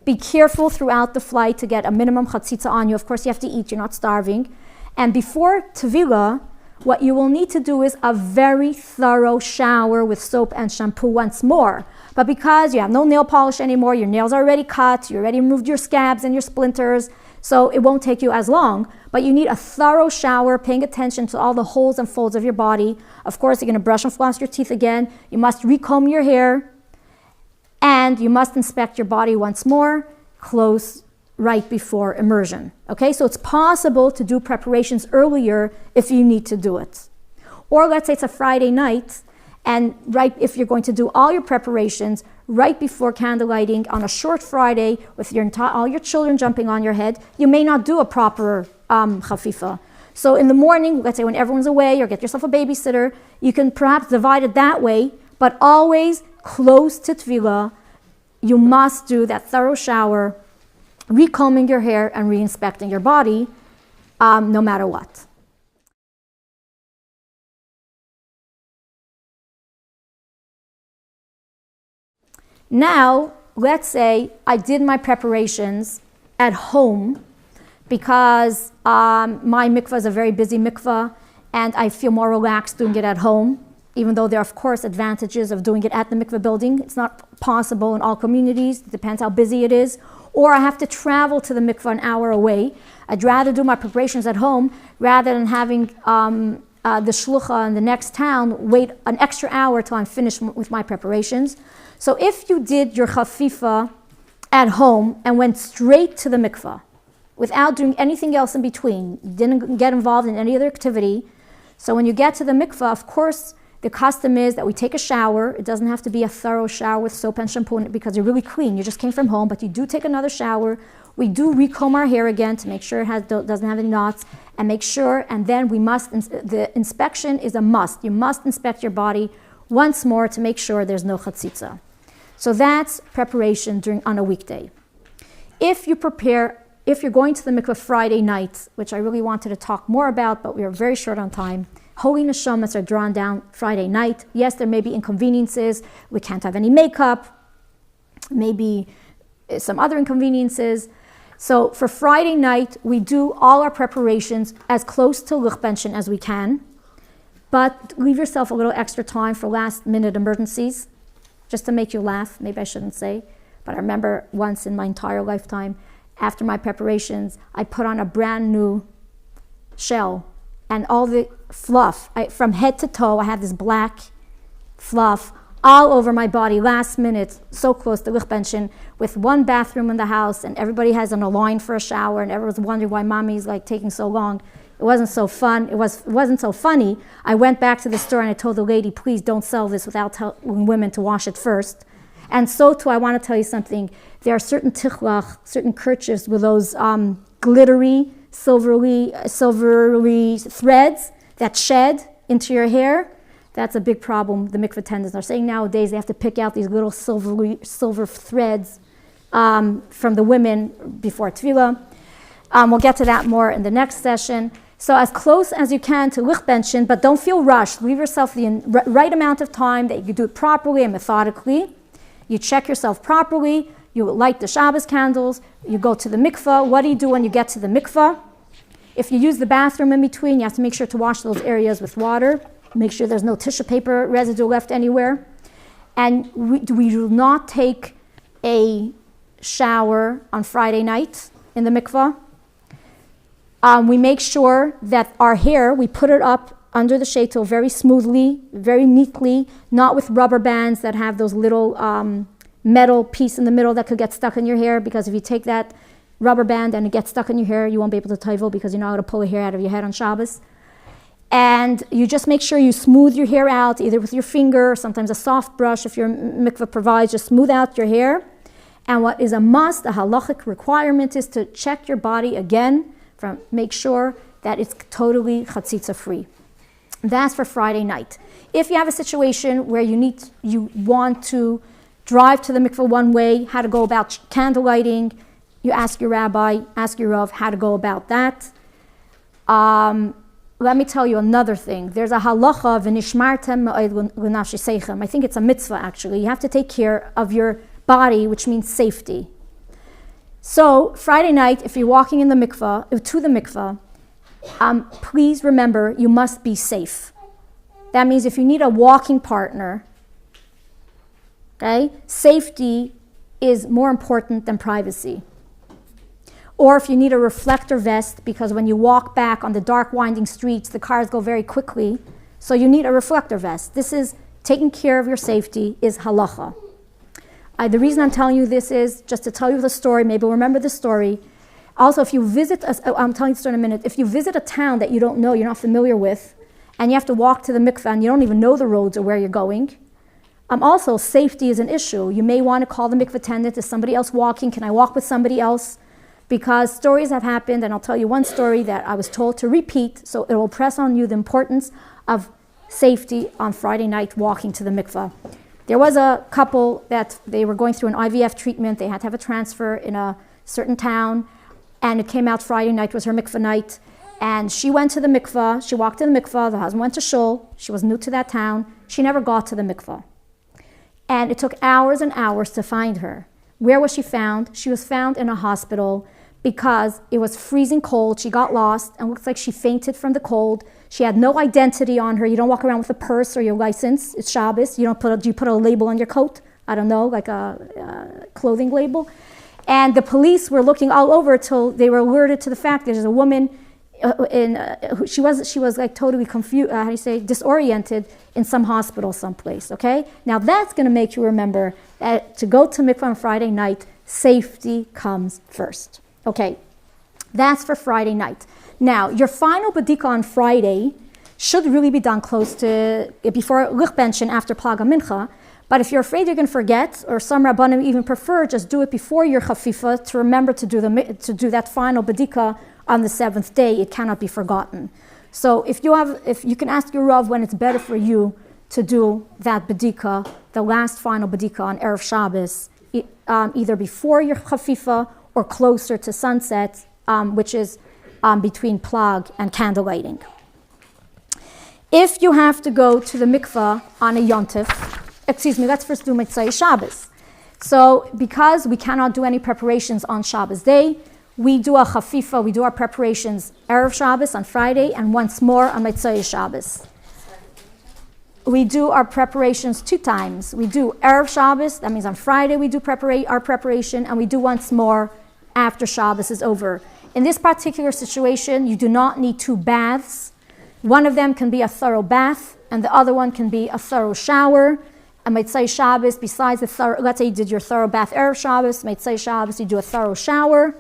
Be careful throughout the flight to get a minimum chatzitza on you. Of course, you have to eat. You're not starving. And before tevilah, what you will need to do is a very thorough shower with soap and shampoo once more. But because you have no nail polish anymore, your nails are already cut, you already removed your scabs and your splinters, so it won't take you as long. But you need a thorough shower, paying attention to all the holes and folds of your body. Of course, you're going to brush and floss your teeth again. You must recomb your hair. And you must inspect your body once more, close right before immersion. Okay, so it's possible to do preparations earlier if you need to do it. Or let's say it's a Friday night And right, if you're going to do all your preparations right before candle lighting on a short Friday with all your children jumping on your head, you may not do a proper chafifa. So in the morning, let's say when everyone's away, or get yourself a babysitter, you can perhaps divide it that way, but always close to Tefillah, you must do that thorough shower, recombing your hair and re-inspecting your body, no matter what. Now, let's say I did my preparations at home because my mikvah is a very busy mikvah and I feel more relaxed doing it at home, even though there are, of course, advantages of doing it at the mikvah building. It's not possible in all communities. It depends how busy it is. Or I have to travel to the mikvah an hour away. I'd rather do my preparations at home rather than having the shlucha in the next town wait an extra hour till I'm finished with my preparations. So if you did your chafifa at home and went straight to the mikvah without doing anything else in between, didn't get involved in any other activity, so when you get to the mikvah, of course, the custom is that we take a shower. It doesn't have to be a thorough shower with soap and shampoo in it because you're really clean. You just came from home, but you do take another shower. We do recomb our hair again to make sure it doesn't have any knots, and make sure, and then the inspection is a must. You must inspect your body once more to make sure there's no chatzitza. So that's preparation on a weekday. If you're going to the mikveh Friday night, which I really wanted to talk more about, but we are very short on time, holy neshamas are drawn down Friday night. Yes, there may be inconveniences. We can't have any makeup, maybe some other inconveniences. So for Friday night, we do all our preparations as close to lichbenchen as we can, but leave yourself a little extra time for last minute emergencies, just to make you laugh. Maybe I shouldn't say, but I remember once in my entire lifetime, after my preparations, I put on a brand new shell and all the fluff, from head to toe, I had this black fluff all over my body last minute, so close to lichbenchen, with one bathroom in the house, and everybody has on a line for a shower, and everyone's wondering why mommy's taking so long. It wasn't so fun. It wasn't so funny. I went back to the store and I told the lady, please don't sell this without telling women to wash it first. And so too, I want to tell you something. There are certain tichlach, certain kerchiefs with those glittery, silvery threads that shed into your hair. That's a big problem. The mikveh attendants are saying nowadays they have to pick out these little silver threads from the women before tefillah. We'll get to that more in the next session. So as close as you can to lichbenchen, but don't feel rushed. Leave yourself the right amount of time that you can do it properly and methodically. You check yourself properly. You light the Shabbos candles. You go to the mikveh. What do you do when you get to the mikveh? If you use the bathroom in between, you have to make sure to wash those areas with water. Make sure there's no tissue paper residue left anywhere. And we do not take a shower on Friday night in the mikveh. We make sure that our hair, we put it up under the sheitel very smoothly, very neatly, not with rubber bands that have those little metal piece in the middle that could get stuck in your hair, because if you take that rubber band and it gets stuck in your hair, you won't be able to tovel because you're not able to pull a hair out of your head on Shabbos. And you just make sure you smooth your hair out, either with your finger, or sometimes a soft brush if your mikveh provides, just smooth out your hair. And what is a must, a halachic requirement, is to check your body again, make sure that it's totally chatzitza free. That's for Friday night. If you have a situation where you want to drive to the mikveh one way, how to go about candle lighting, you ask your rabbi, ask your rav how to go about that. Let me tell you another thing. There's a halacha v'nishmartem ma'od l'nafshi seichem. I think it's a mitzvah actually. You have to take care of your body, which means safety. So Friday night, if you're walking in the mikveh, to the mikveh, please remember you must be safe. That means if you need a walking partner, okay, safety is more important than privacy. Or if you need a reflector vest, because when you walk back on the dark winding streets, the cars go very quickly, so you need a reflector vest. This is taking care of your safety, is halacha. The reason I'm telling you this is just to tell you the story. Maybe you'll remember the story. Also, if you visit, I'm telling you the story in a minute. If you visit a town that you don't know, you're not familiar with, and you have to walk to the mikveh and you don't even know the roads or where you're going. Also, safety is an issue. You may want to call the mikveh attendant. Is somebody else walking? Can I walk with somebody else? Because stories have happened, and I'll tell you one story that I was told to repeat, so it will press on you the importance of safety on Friday night walking to the mikveh. There was a couple that they were going through an IVF treatment. They had to have a transfer in a certain town, and it came out Friday night was her mikveh night. And she went to the mikveh. She walked to the mikveh. The husband went to shul. She was new to that town. She never got to the mikveh. And it took hours and hours to find her. Where was she found? She was found in a hospital because it was freezing cold. She got lost and looks like she fainted from the cold. She had no identity on her. You don't walk around with a purse or your license. It's Shabbos. You put a label on your coat. I don't know, like a clothing label. And the police were looking all over till they were alerted to the fact there's a woman she was like totally confused, disoriented in some hospital someplace, okay? Now that's going to make you remember that to go to mikvah on Friday night, safety comes first. Okay, that's for Friday night. Now, your final badika on Friday should really be done close to, before lichbenchen, after plaga mincha, but if you're afraid you're going to forget, or some rabbanim even prefer, just do it before your chafifa to remember to do that final badika on the seventh day. It cannot be forgotten. So if you can ask your Rav when it's better for you to do that badika, the last final badika on Erev Shabbos, either before your chafifa or closer to sunset, which is between plag and candle lighting. If you have to go to the mikveh on a yontif, let's first do Mitzvah Shabbos. So because we cannot do any preparations on Shabbos day, we do a chafifa, we do our preparations Erev Shabbos on Friday and once more on Mitzvah Shabbos. We do our preparations 2 times. We do Erev Shabbos, that means on Friday we do our preparation, and we do once more after Shabbos is over. In this particular situation, you do not need 2 baths. One of them can be a thorough bath, and the other one can be a thorough shower. And Mitzvah Shabbos, besides the thorough, let's say you did your thorough bath Erev Shabbos, Mitzvah Shabbos, you do a thorough shower.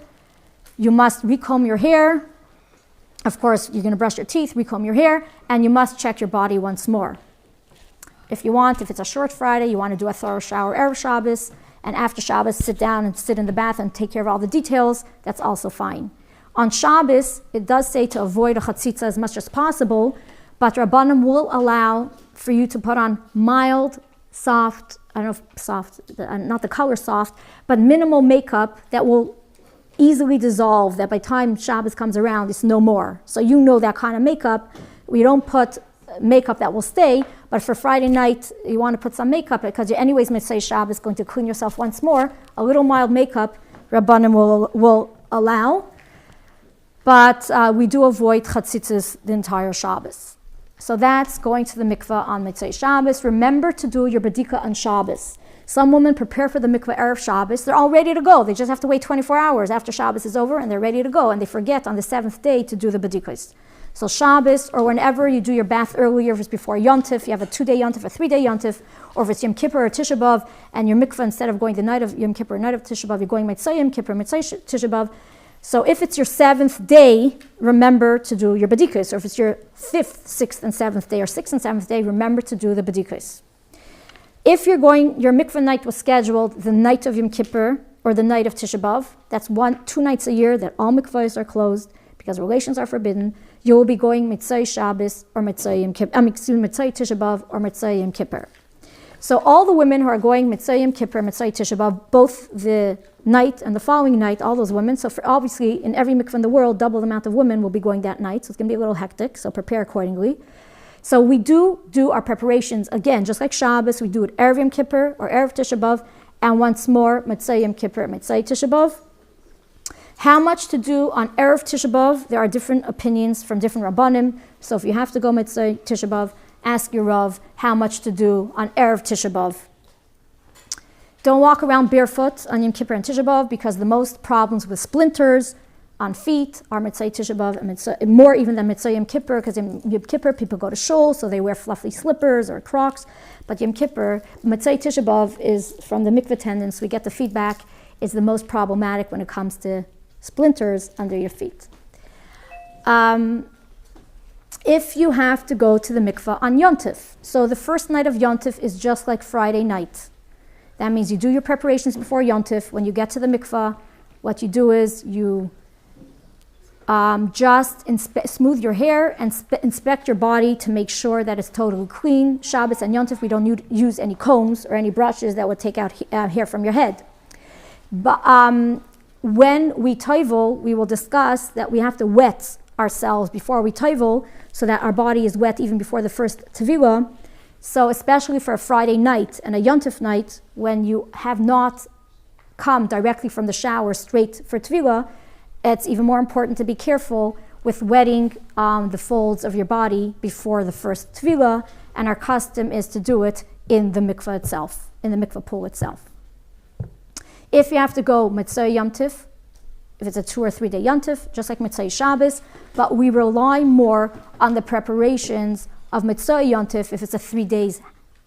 You must recomb your hair. Of course, you're going to brush your teeth, recomb your hair, and you must check your body once more. If it's a short Friday, you want to do a thorough shower Erev Shabbos, and after Shabbos, sit down and sit in the bath and take care of all the details. That's also fine. On Shabbos, it does say to avoid a chatzitza as much as possible, but Rabbanim will allow for you to put on mild, soft, not the color soft, but minimal makeup that will easily dissolve, that by the time Shabbos comes around, it's no more. So you know that kind of makeup. We don't put makeup that will stay, but for Friday night, you want to put some makeup because you're anyways Mitzvah Shabbos going to clean yourself once more. A little mild makeup, Rabbanim will allow, but we do avoid chatzitzes the entire Shabbos. So that's going to the mikveh on Mitzvah Shabbos. Remember to do your badika on Shabbos. Some women prepare for the mikveh Erev Shabbos. They're all ready to go. They just have to wait 24 hours after Shabbos is over and they're ready to go. And they forget on the 7th day to do the badikas. So Shabbos, or whenever you do your bath earlier, if it's before Yontif, you have a 2-day Yontif, a 3-day Yontif, or if it's Yom Kippur or Tisha B'Av, and your mikveh, instead of going the night of Yom Kippur, night of Tisha B'Av, you're going Mitzvah Yom Kippur, Mitzvah Tisha B'Av. So if it's your 7th day, remember to do your badikas. Or if it's your 5th, 6th, and 7th day, or 6th and 7th day, remember to do the badikas. If your mikveh night was scheduled the night of Yom Kippur or the night of Tisha B'Av, that's 2 nights a year that all mikvahs are closed because relations are forbidden, you will be going Mitzvah Shabbos or Mitzvah Yom Kippur, Mitzvah Tisha B'Av or Mitzvah Yom Kippur. So all the women who are going Mitzvah Yom Kippur, Mitzvah Tisha B'Av, both the night and the following night, all those women, so for obviously in every mikveh in the world, double the amount of women will be going that night, so it's going to be a little hectic, so prepare accordingly. So we do our preparations, again, just like Shabbos, we do it Erev Yom Kippur or Erev Tisha B'Av, and once more, Mitzvah Yom Kippur, Mitzvah Tisha B'Av. How much to do on Erev Tisha B'Av? There are different opinions from different Rabbanim, so if you have to go Mitzvah Tisha B'Av, ask your Rav how much to do on Erev Tisha B'Av. Don't walk around barefoot on Yom Kippur and Tisha B'Av because the most problems with splinters on feet are Mitzvah Tisha B'Av and more even than Mitzvah Yom Kippur, because in Yom Kippur people go to shul, so they wear fluffy slippers or Crocs. But Yom Kippur, Mitzvah Tisha B'Av is from the mikveh attendants. We get the feedback is the most problematic when it comes to splinters under your feet. If if you have to go to the mikvah on Yontif. So the first night of Yontif is just like Friday night. That means you do your preparations before Yontif. When you get to the mikvah, what you do is you just smooth your hair and inspect your body to make sure that it's totally clean. Shabbos and Yontif, we don't use any combs or any brushes that would take out hair from your head. But when we toivel, we will discuss that we have to wet ourselves before we toivel so that our body is wet even before the first tevilah. So especially for a Friday night and a Yontif night, when you have not come directly from the shower straight for tevilah, it's even more important to be careful with wetting the folds of your body before the first tevilah, and our custom is to do it in the mikvah itself, in the mikvah pool itself. If you have to go Mitzvah Yontif, if it's a 2 or 3 day Yontif, just like Mitzvah Shabbos, but we rely more on the preparations of Mitzvah Yontif if it's a 3 days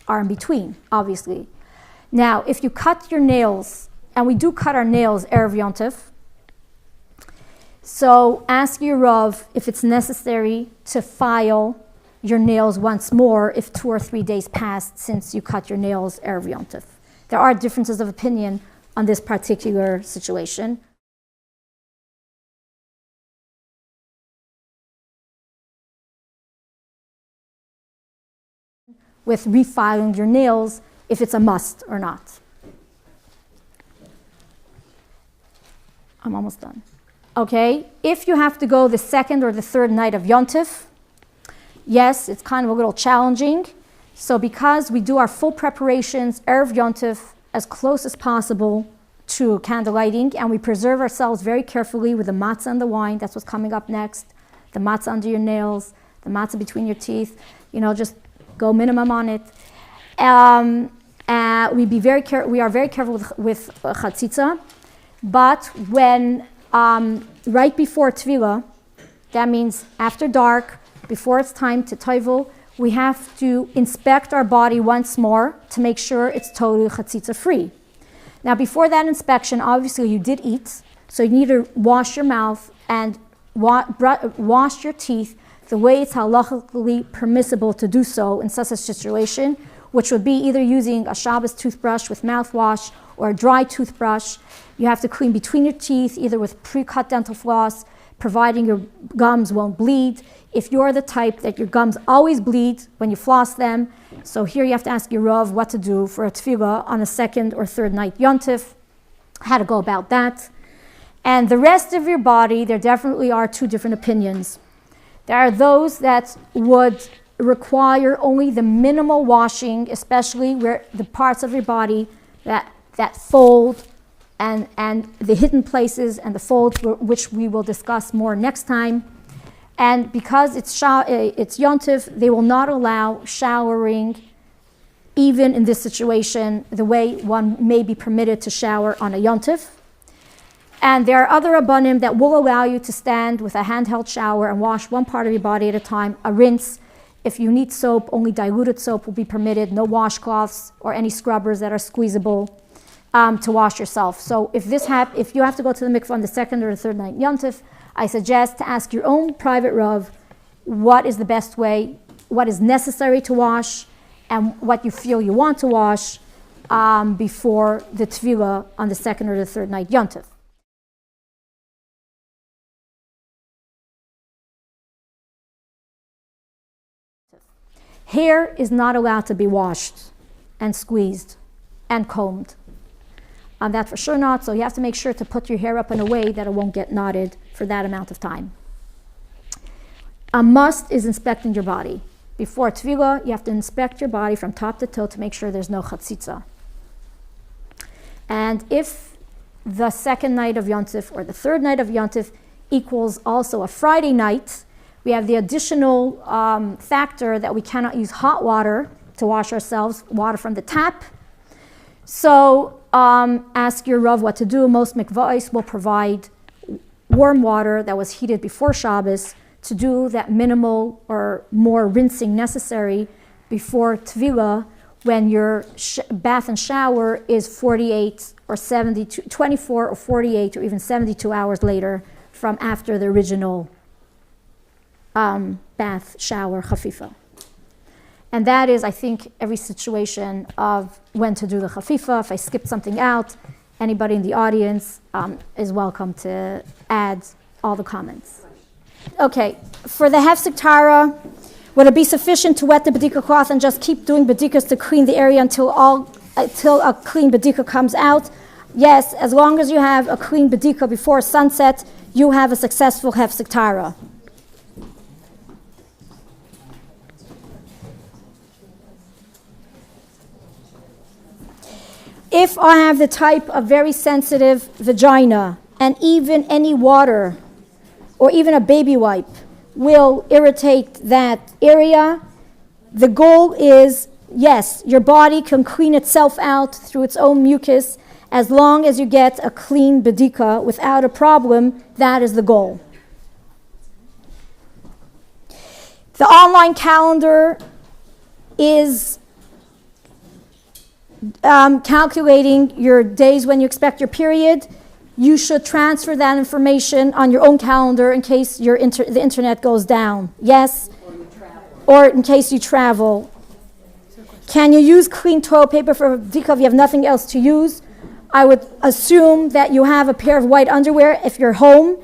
are in between, obviously. Now, if you cut your nails, and we do cut our nails Erev Yontif, so ask your Rav if it's necessary to file your nails once more if 2 or 3 days passed since you cut your nails Erev Yontif. There are differences of opinion on this particular situation. With refiling your nails, if it's a must or not. I'm almost done. Okay, if you have to go the second or the third night of Yontif, yes, it's kind of a little challenging. So because we do our full preparations, Erev Yontif, as close as possible to candle lighting, and we preserve ourselves very carefully with the matzah and the wine. That's what's coming up next. The matzah under your nails, the matzah between your teeth, just go minimum on it. We are very careful with chatzitza, but when right before tevilah, that means after dark, before it's time to toivel, we have to inspect our body once more to make sure it's totally chatzitza free. Now, before that inspection, obviously you did eat, so you need to wash your mouth and wash your teeth the way it's halachically permissible to do so in such a situation, which would be either using a Shabbos toothbrush with mouthwash or a dry toothbrush. You have to clean between your teeth, either with pre-cut dental floss, providing your gums won't bleed. If you're the type that your gums always bleed when you floss them, so here you have to ask your Rav what to do for a tefillah on a second or third night Yontif, how to go about that. And the rest of your body, there definitely are 2 different opinions. There are those that would require only the minimal washing, especially where the parts of your body that fold and the hidden places and the folds, which we will discuss more next time. And because it's Yontif, they will not allow showering, even in this situation, the way one may be permitted to shower on a Yontif. And there are other Rabbanim that will allow you to stand with a handheld shower and wash one part of your body at a time, a rinse. If you need soap, only diluted soap will be permitted, no washcloths or any scrubbers that are squeezable to wash yourself. So if you have to go to the mikvah on the second or the third night Yontif, I suggest to ask your own private Rav what is the best way, what is necessary to wash, and what you feel you want to wash before the tevilah on the second or the third night Yontif. Hair is not allowed to be washed and squeezed and combed. That for sure not, so you have to make sure to put your hair up in a way that it won't get knotted for that amount of time. A must is inspecting your body. Before tevilah, you have to inspect your body from top to toe to make sure there's no chatzitza. And if the second night of Yontif or the third night of Yontif equals also a Friday night, we have the additional factor that we cannot use hot water to wash ourselves, water from the tap. So ask your Rav what to do. Most mikvahs will provide warm water that was heated before Shabbos to do that minimal or more rinsing necessary before tevilah when your bath and shower is 48 or 72, 24 or 48 or even 72 hours later from after the original bath, shower, chafifa. And that is, I think, every situation of when to do the chafifa. If I skipped something out, anybody in the audience is welcome to add all the comments. Okay, for the Hefsek Taharah, would it be sufficient to wet the bedika cloth and just keep doing bedikas to clean the area until a clean bedika comes out? Yes, as long as you have a clean bedika before sunset, you have a successful Hefsek Taharah. If I have the type of very sensitive vagina, and even any water or even a baby wipe will irritate that area, the goal is, yes, your body can clean itself out through its own mucus as long as you get a clean bedika without a problem. That is the goal. The online calendar is calculating your days when you expect your period. You should transfer that information on your own calendar in case the internet goes down. Yes? Or in case you travel. Can you use clean toilet paper for bedika if you have nothing else to use? I would assume that you have a pair of white underwear if you're home,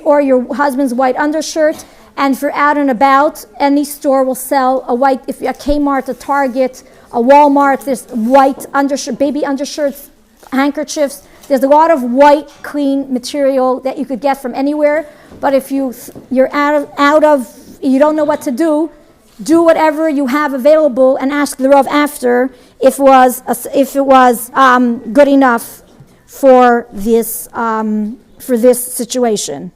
or your husband's white undershirt. And if you're out and about, any store will sell a white, if you're at Kmart, a Target, a Walmart, there's white undershirt, baby undershirts, handkerchiefs. There's a lot of white, clean material that you could get from anywhere. But if you're you don't know what to do whatever you have available and ask the Rav after if it was good enough for this situation.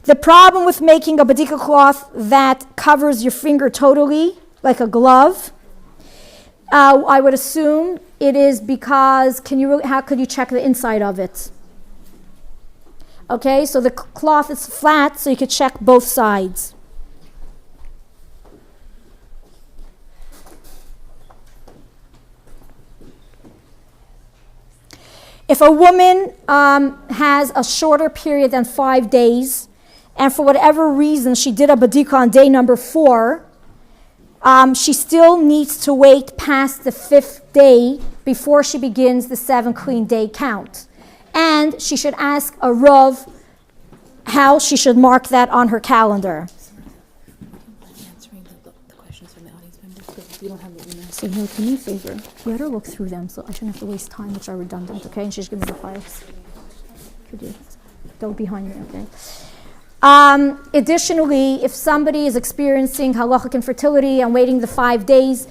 The problem with making a bedika cloth that covers your finger totally, like a glove, I would assume it is because how could you check the inside of it? Okay, so the cloth is flat, so you could check both sides. If a woman has a shorter period than 5 days, and for whatever reason she did a bedika on day number 4, she still needs to wait past the 5th day before she begins the 7 clean day count. And she should ask a Rav how she should mark that on her calendar. Answering the questions from the audience members because we don't have the email. So, do me a favor. Let her look through them so I shouldn't have to waste time, which are redundant, okay? And she's giving me the files. Could you go behind me, okay? Additionally, if somebody is experiencing halachic infertility and waiting the 5 days,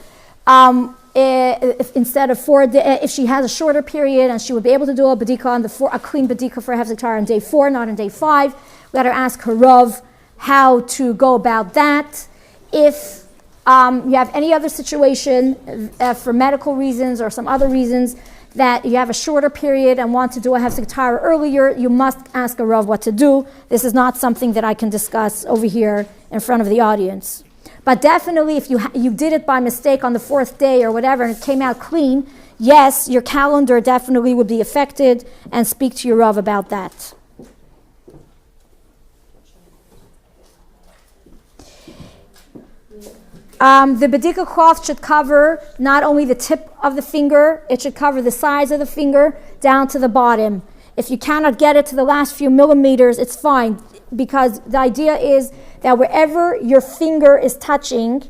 if instead of 4 days, if she has a shorter period and she would be able to do a bedika on a clean bedika for Hefsek Taharah on day 4, not on day 5, let her ask her Rav how to go about that. If you have any other situation for medical reasons or some other reasons that you have a shorter period and want to do a Hefsek Taharah earlier, you must ask a Rav what to do. This is not something that I can discuss over here in front of the audience. But definitely if you did it by mistake on the 4th day or whatever and it came out clean, yes, your calendar definitely would be affected, and speak to your Rav about that. The bedika cloth should cover not only the tip of the finger, it should cover the sides of the finger down to the bottom. If you cannot get it to the last few millimeters, it's fine, because the idea is that wherever your finger is touching,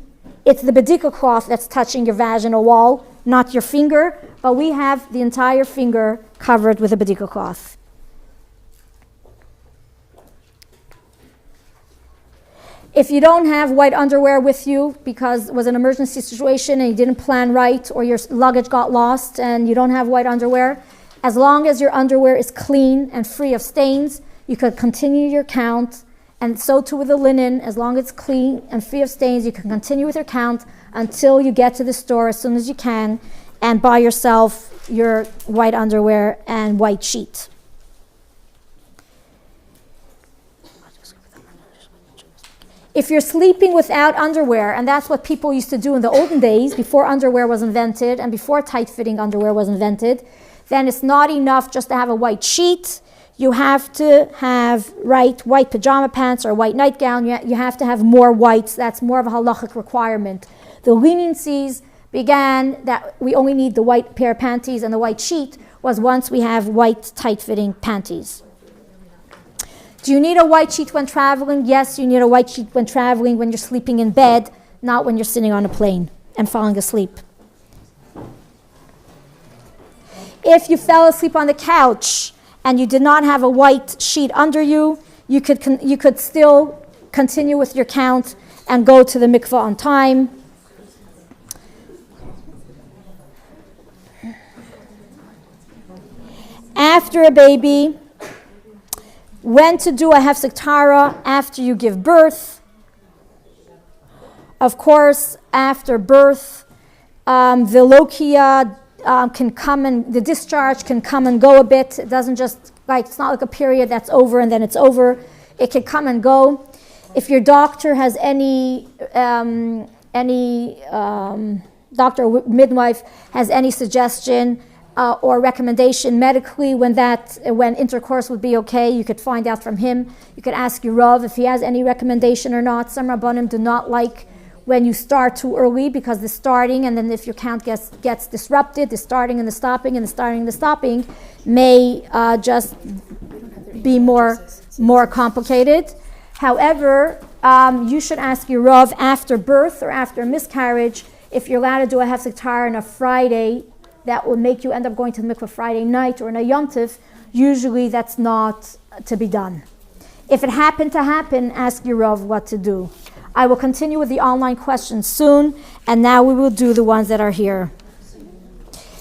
it's the bedika cloth that's touching your vaginal wall, not your finger, but we have the entire finger covered with a bedika cloth. If you don't have white underwear with you because it was an emergency situation and you didn't plan right, or your luggage got lost and you don't have white underwear, as long as your underwear is clean and free of stains, you could continue your count. And so too with the linen, as long as it's clean and free of stains, you can continue with your count until you get to the store as soon as you can and buy yourself your white underwear and white sheet. If you're sleeping without underwear, and that's what people used to do in the olden days, before underwear was invented and before tight-fitting underwear was invented, then it's not enough just to have a white sheet. you have to have white pajama pants or white nightgown. You have to have more whites. That's more of a halachic requirement. The leniencies began that we only need the white pair of panties and the white sheet was once we have white tight-fitting panties. Do you need a white sheet when traveling? Yes, you need a white sheet when traveling, when you're sleeping in bed, not when you're sitting on a plane and falling asleep. If you fell asleep on the couch and you did not have a white sheet under you, you could still continue with your count and go to the mikveh on time. After a baby, when to do a Hefsek Taharah after you give birth. Of course, after birth, the lokia can come and the discharge can come and go a bit. It doesn't just it's not like a period that's over and then it's over. It can come and go. If your doctor has any doctor or midwife has any suggestion or recommendation medically when intercourse would be okay, you could find out from him. You could ask your Rav if he has any recommendation or not. Some Rabbanim do not like when you start too early because the starting, and then if your count gets disrupted, the starting and the stopping and the starting and the stopping may just be more complicated. However, you should ask your Rav after birth or after miscarriage if you're allowed to do a Hefsek Taharah on a Friday. That will make you end up going to the mikveh Friday night or in a Yom Tov. Usually that's not to be done. If it happened to happen, ask your Rav what to do. I will continue with the online questions soon, and now we will do the ones that are here.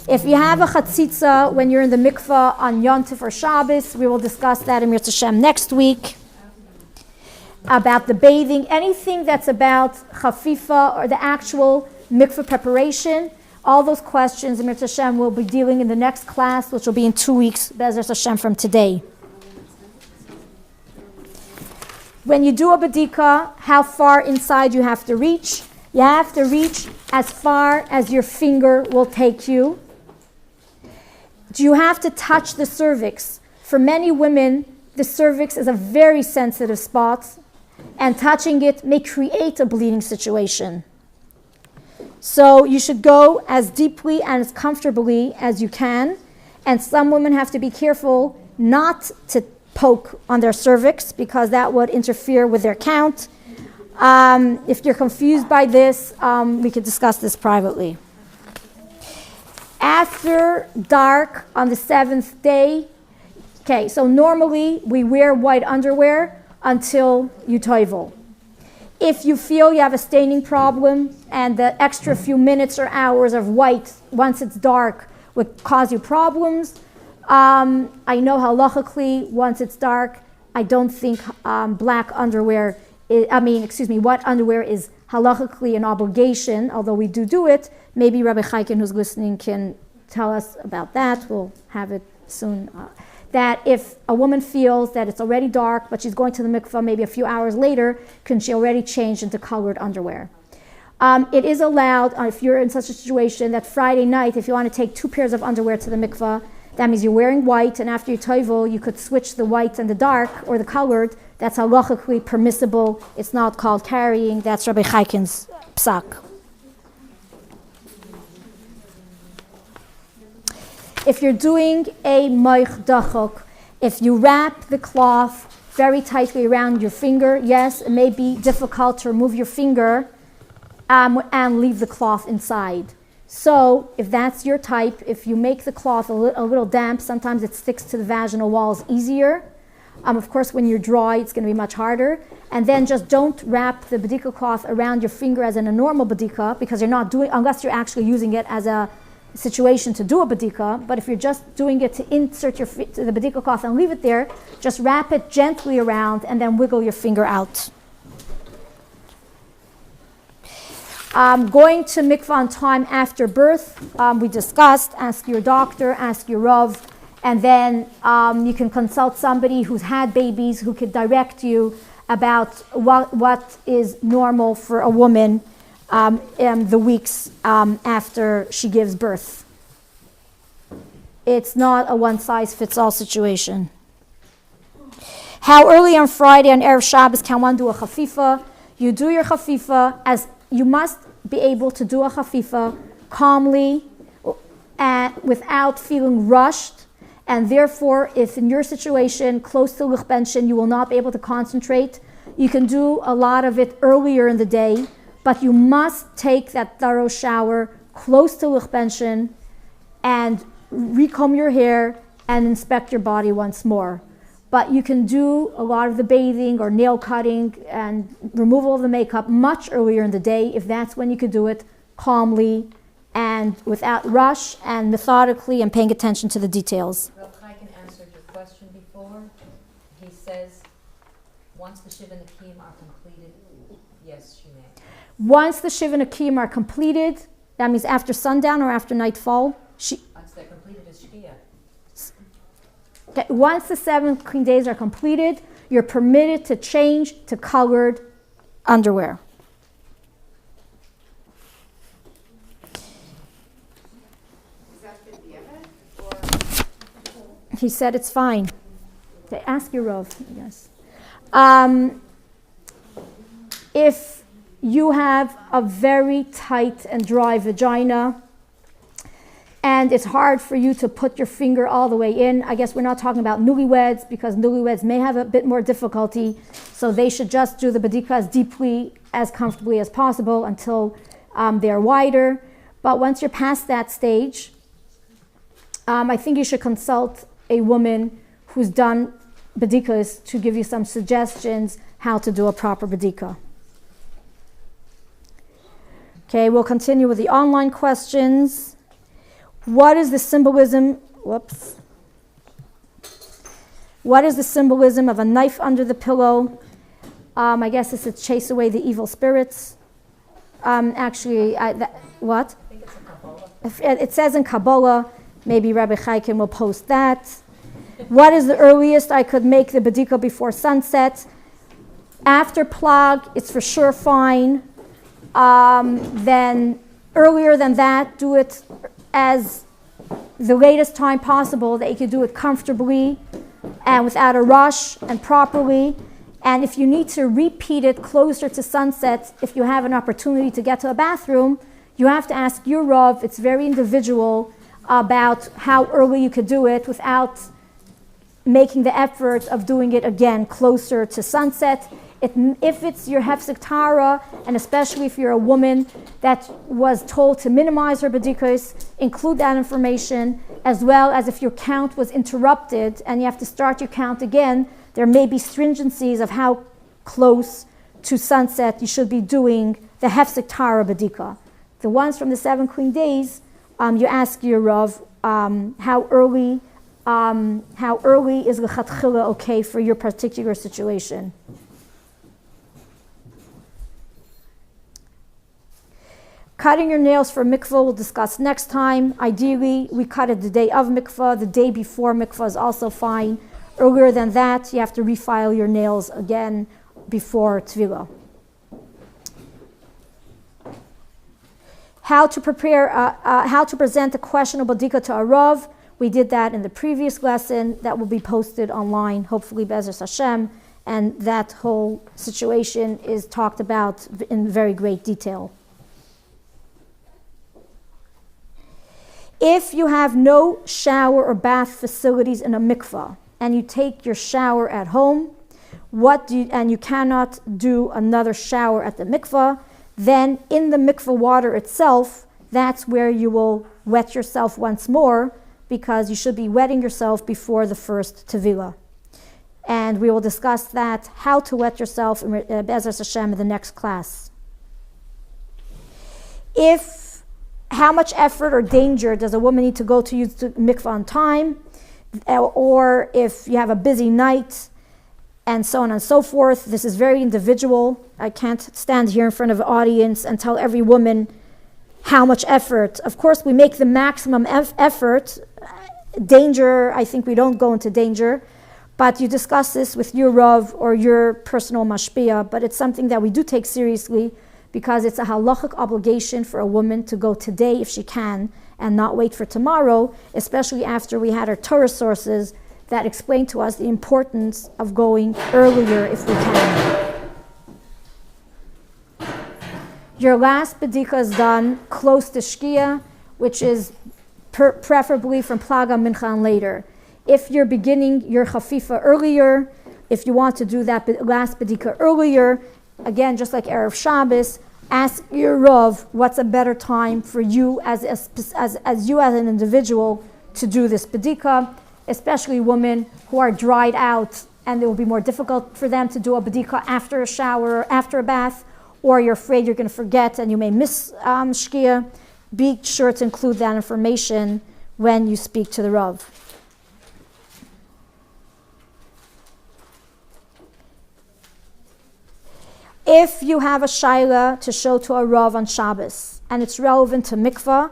If you have a chatzitza when you're in the mikveh on Yom Tov or Shabbos, we will discuss that in Mirz Hashem next week. About the bathing, anything that's about chafifa or the actual mikveh preparation, all those questions, Mirz Hashem will be dealing in the next class, which will be in 2 weeks, Be'ezras Hashem, from today. When you do a badika, how far inside you have to reach? You have to reach as far as your finger will take you. Do you have to touch the cervix? For many women, the cervix is a very sensitive spot, and touching it may create a bleeding situation. So you should go as deeply and as comfortably as you can. And some women have to be careful not to poke on their cervix because that would interfere with their count. If you're confused by this, we could discuss this privately. After dark on the 7th day, okay, so normally we wear white underwear until Yutoivel. If you feel you have a staining problem and the extra few minutes or hours of white, once it's dark, would cause you problems, I know halachically, once it's dark, I don't think white underwear is halachically an obligation, although we do it. Maybe Rabbi Chaikin, who's listening, can tell us about that. We'll have it soon. That if a woman feels that it's already dark, but she's going to the mikveh maybe a few hours later, can she already change into colored underwear? It is allowed, if you're in such a situation, that Friday night, if you want to take 2 pairs of underwear to the mikveh, that means you're wearing white, and after you toivel, you could switch the white and the dark, or the colored. That's halachically permissible. It's not called carrying. That's Rabbi Chaikin's psak. If you're doing a moich dachok, if you wrap the cloth very tightly around your finger, yes, it may be difficult to remove your finger and leave the cloth inside. So if that's your type, if you make the cloth a little damp, sometimes it sticks to the vaginal walls easier. Of course, when you're dry, it's going to be much harder. And then just don't wrap the badika cloth around your finger as in a normal badika, because you're not doing, unless you're actually using it as a situation to do a badika. But if you're just doing it to insert the badika cloth and leave it there, just wrap it gently around and then wiggle your finger out. Going to mikvah on time after birth, we discussed, ask your doctor, ask your Rav, and then you can consult somebody who's had babies who could direct you about what is normal for a woman in the weeks after she gives birth. It's not a one-size-fits-all situation. How early on Friday on Erev Shabbos can one do a chafifa? You do your chafifa as you must be able to do a chafifa calmly and without feeling rushed. And therefore, if in your situation close to lichbenshin, you will not be able to concentrate, you can do a lot of it earlier in the day, but you must take that thorough shower close to lichbenshin and recomb your hair and inspect your body once more. But you can do a lot of the bathing or nail cutting and removal of the makeup much earlier in the day if that's when you could do it calmly and without rush and methodically and paying attention to the details. Rav Chaikin answered your question before. He says, once the Sheva Nekiim are completed, yes, she may. Once the Sheva Nekiim are completed, that means after sundown or after nightfall, Once they're completed as Shkia. once the 7 clean days are completed, you're permitted to change to colored underwear. Is that for the or? He said it's fine. Okay, ask your Rav, yes. If you have a very tight and dry vagina, and it's hard for you to put your finger all the way in. I guess we're not talking about newlyweds because newlyweds may have a bit more difficulty, so they should just do the badika as deeply, as comfortably as possible until they're wider. But once you're past that stage, I think you should consult a woman who's done badikas to give you some suggestions how to do a proper badika. Okay, we'll continue with the online questions. What is the symbolism? What is the symbolism of a knife under the pillow? I guess it's to chase away the evil spirits. What? I think it's a Kabbalah. It says in Kabbalah. Maybe Rabbi Chaikin will post that. What is the earliest I could make the badika before sunset? After plag, it's for sure fine. Then earlier than that, do it as the latest time possible that you could do it comfortably and without a rush and properly. And if you need to repeat it closer to sunset, if you have an opportunity to get to a bathroom, you have to ask your Rav. It's very individual about how early you could do it without making the effort of doing it again closer to sunset. If it's your Hefsek Taharah, and especially if you're a woman that was told to minimize her badikas, include that information, as well as if your count was interrupted and you have to start your count again, there may be stringencies of how close to sunset you should be doing the Hefsek Taharah badika. The ones from the 7 clean days, you ask your Rav how early is l'chatchila okay for your particular situation. Cutting your nails for mikvah we'll discuss next time. Ideally, we cut it the day of mikvah. The day before mikvah is also fine. Earlier than that, you have to refile your nails again before tefillah. How to present a question of badika to a Rav. We did that in the previous lesson. That will be posted online, hopefully Be'ezras Hashem, and that whole situation is talked about in very great detail. If you have no shower or bath facilities in a mikvah and you take your shower at home, and you cannot do another shower at the mikvah, then in the mikvah water itself, that's where you will wet yourself once more, because you should be wetting yourself before the first tevilah. And we will discuss that, how to wet yourself in Be'ezras Hashem in the next class. How much effort or danger does a woman need to go to use the mikvah on time? Or if you have a busy night, and so on and so forth. This is very individual. I can't stand here in front of an audience and tell every woman how much effort. Of course, we make the maximum effort. Danger, I think we don't go into danger. But you discuss this with your Rav or your personal mashpia, but it's something that we do take seriously, because it's a halachic obligation for a woman to go today if she can and not wait for tomorrow, especially after we had our Torah sources that explained to us the importance of going earlier if we can. Your last bedika is done close to Shkia, which is preferably from Plaga, Mincha, and later. If you're beginning your chafifa earlier, if you want to do that last bedika earlier, again, just like Erev Shabbos, ask your Rav what's a better time for you as an individual to do this bedika, especially women who are dried out and it will be more difficult for them to do a bedika after a shower, after a bath, or you're afraid you're going to forget and you may miss Shkia. Be sure to include that information when you speak to the Rav. If you have a shaila to show to a Rav on Shabbos, and it's relevant to mikvah,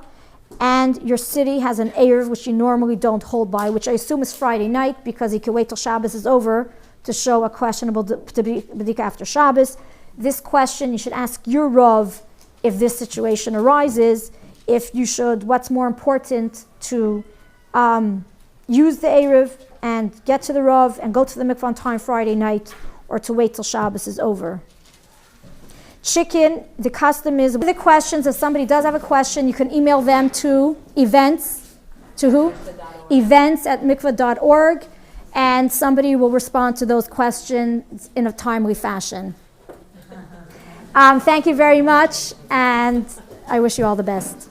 and your city has an Erev which you normally don't hold by, which I assume is Friday night, because you can wait till Shabbos is over to show a questionable bedika after Shabbos. This question, you should ask your Rav if this situation arises, if you should, what's more important to use the Erev and get to the Rav and go to the mikvah on time Friday night, or to wait till Shabbos is over. Chicken, the custom is, the questions, if somebody does have a question, you can email them to events, to who? events@mikvah.org, and somebody will respond to those questions in a timely fashion. Thank you very much, and I wish you all the best.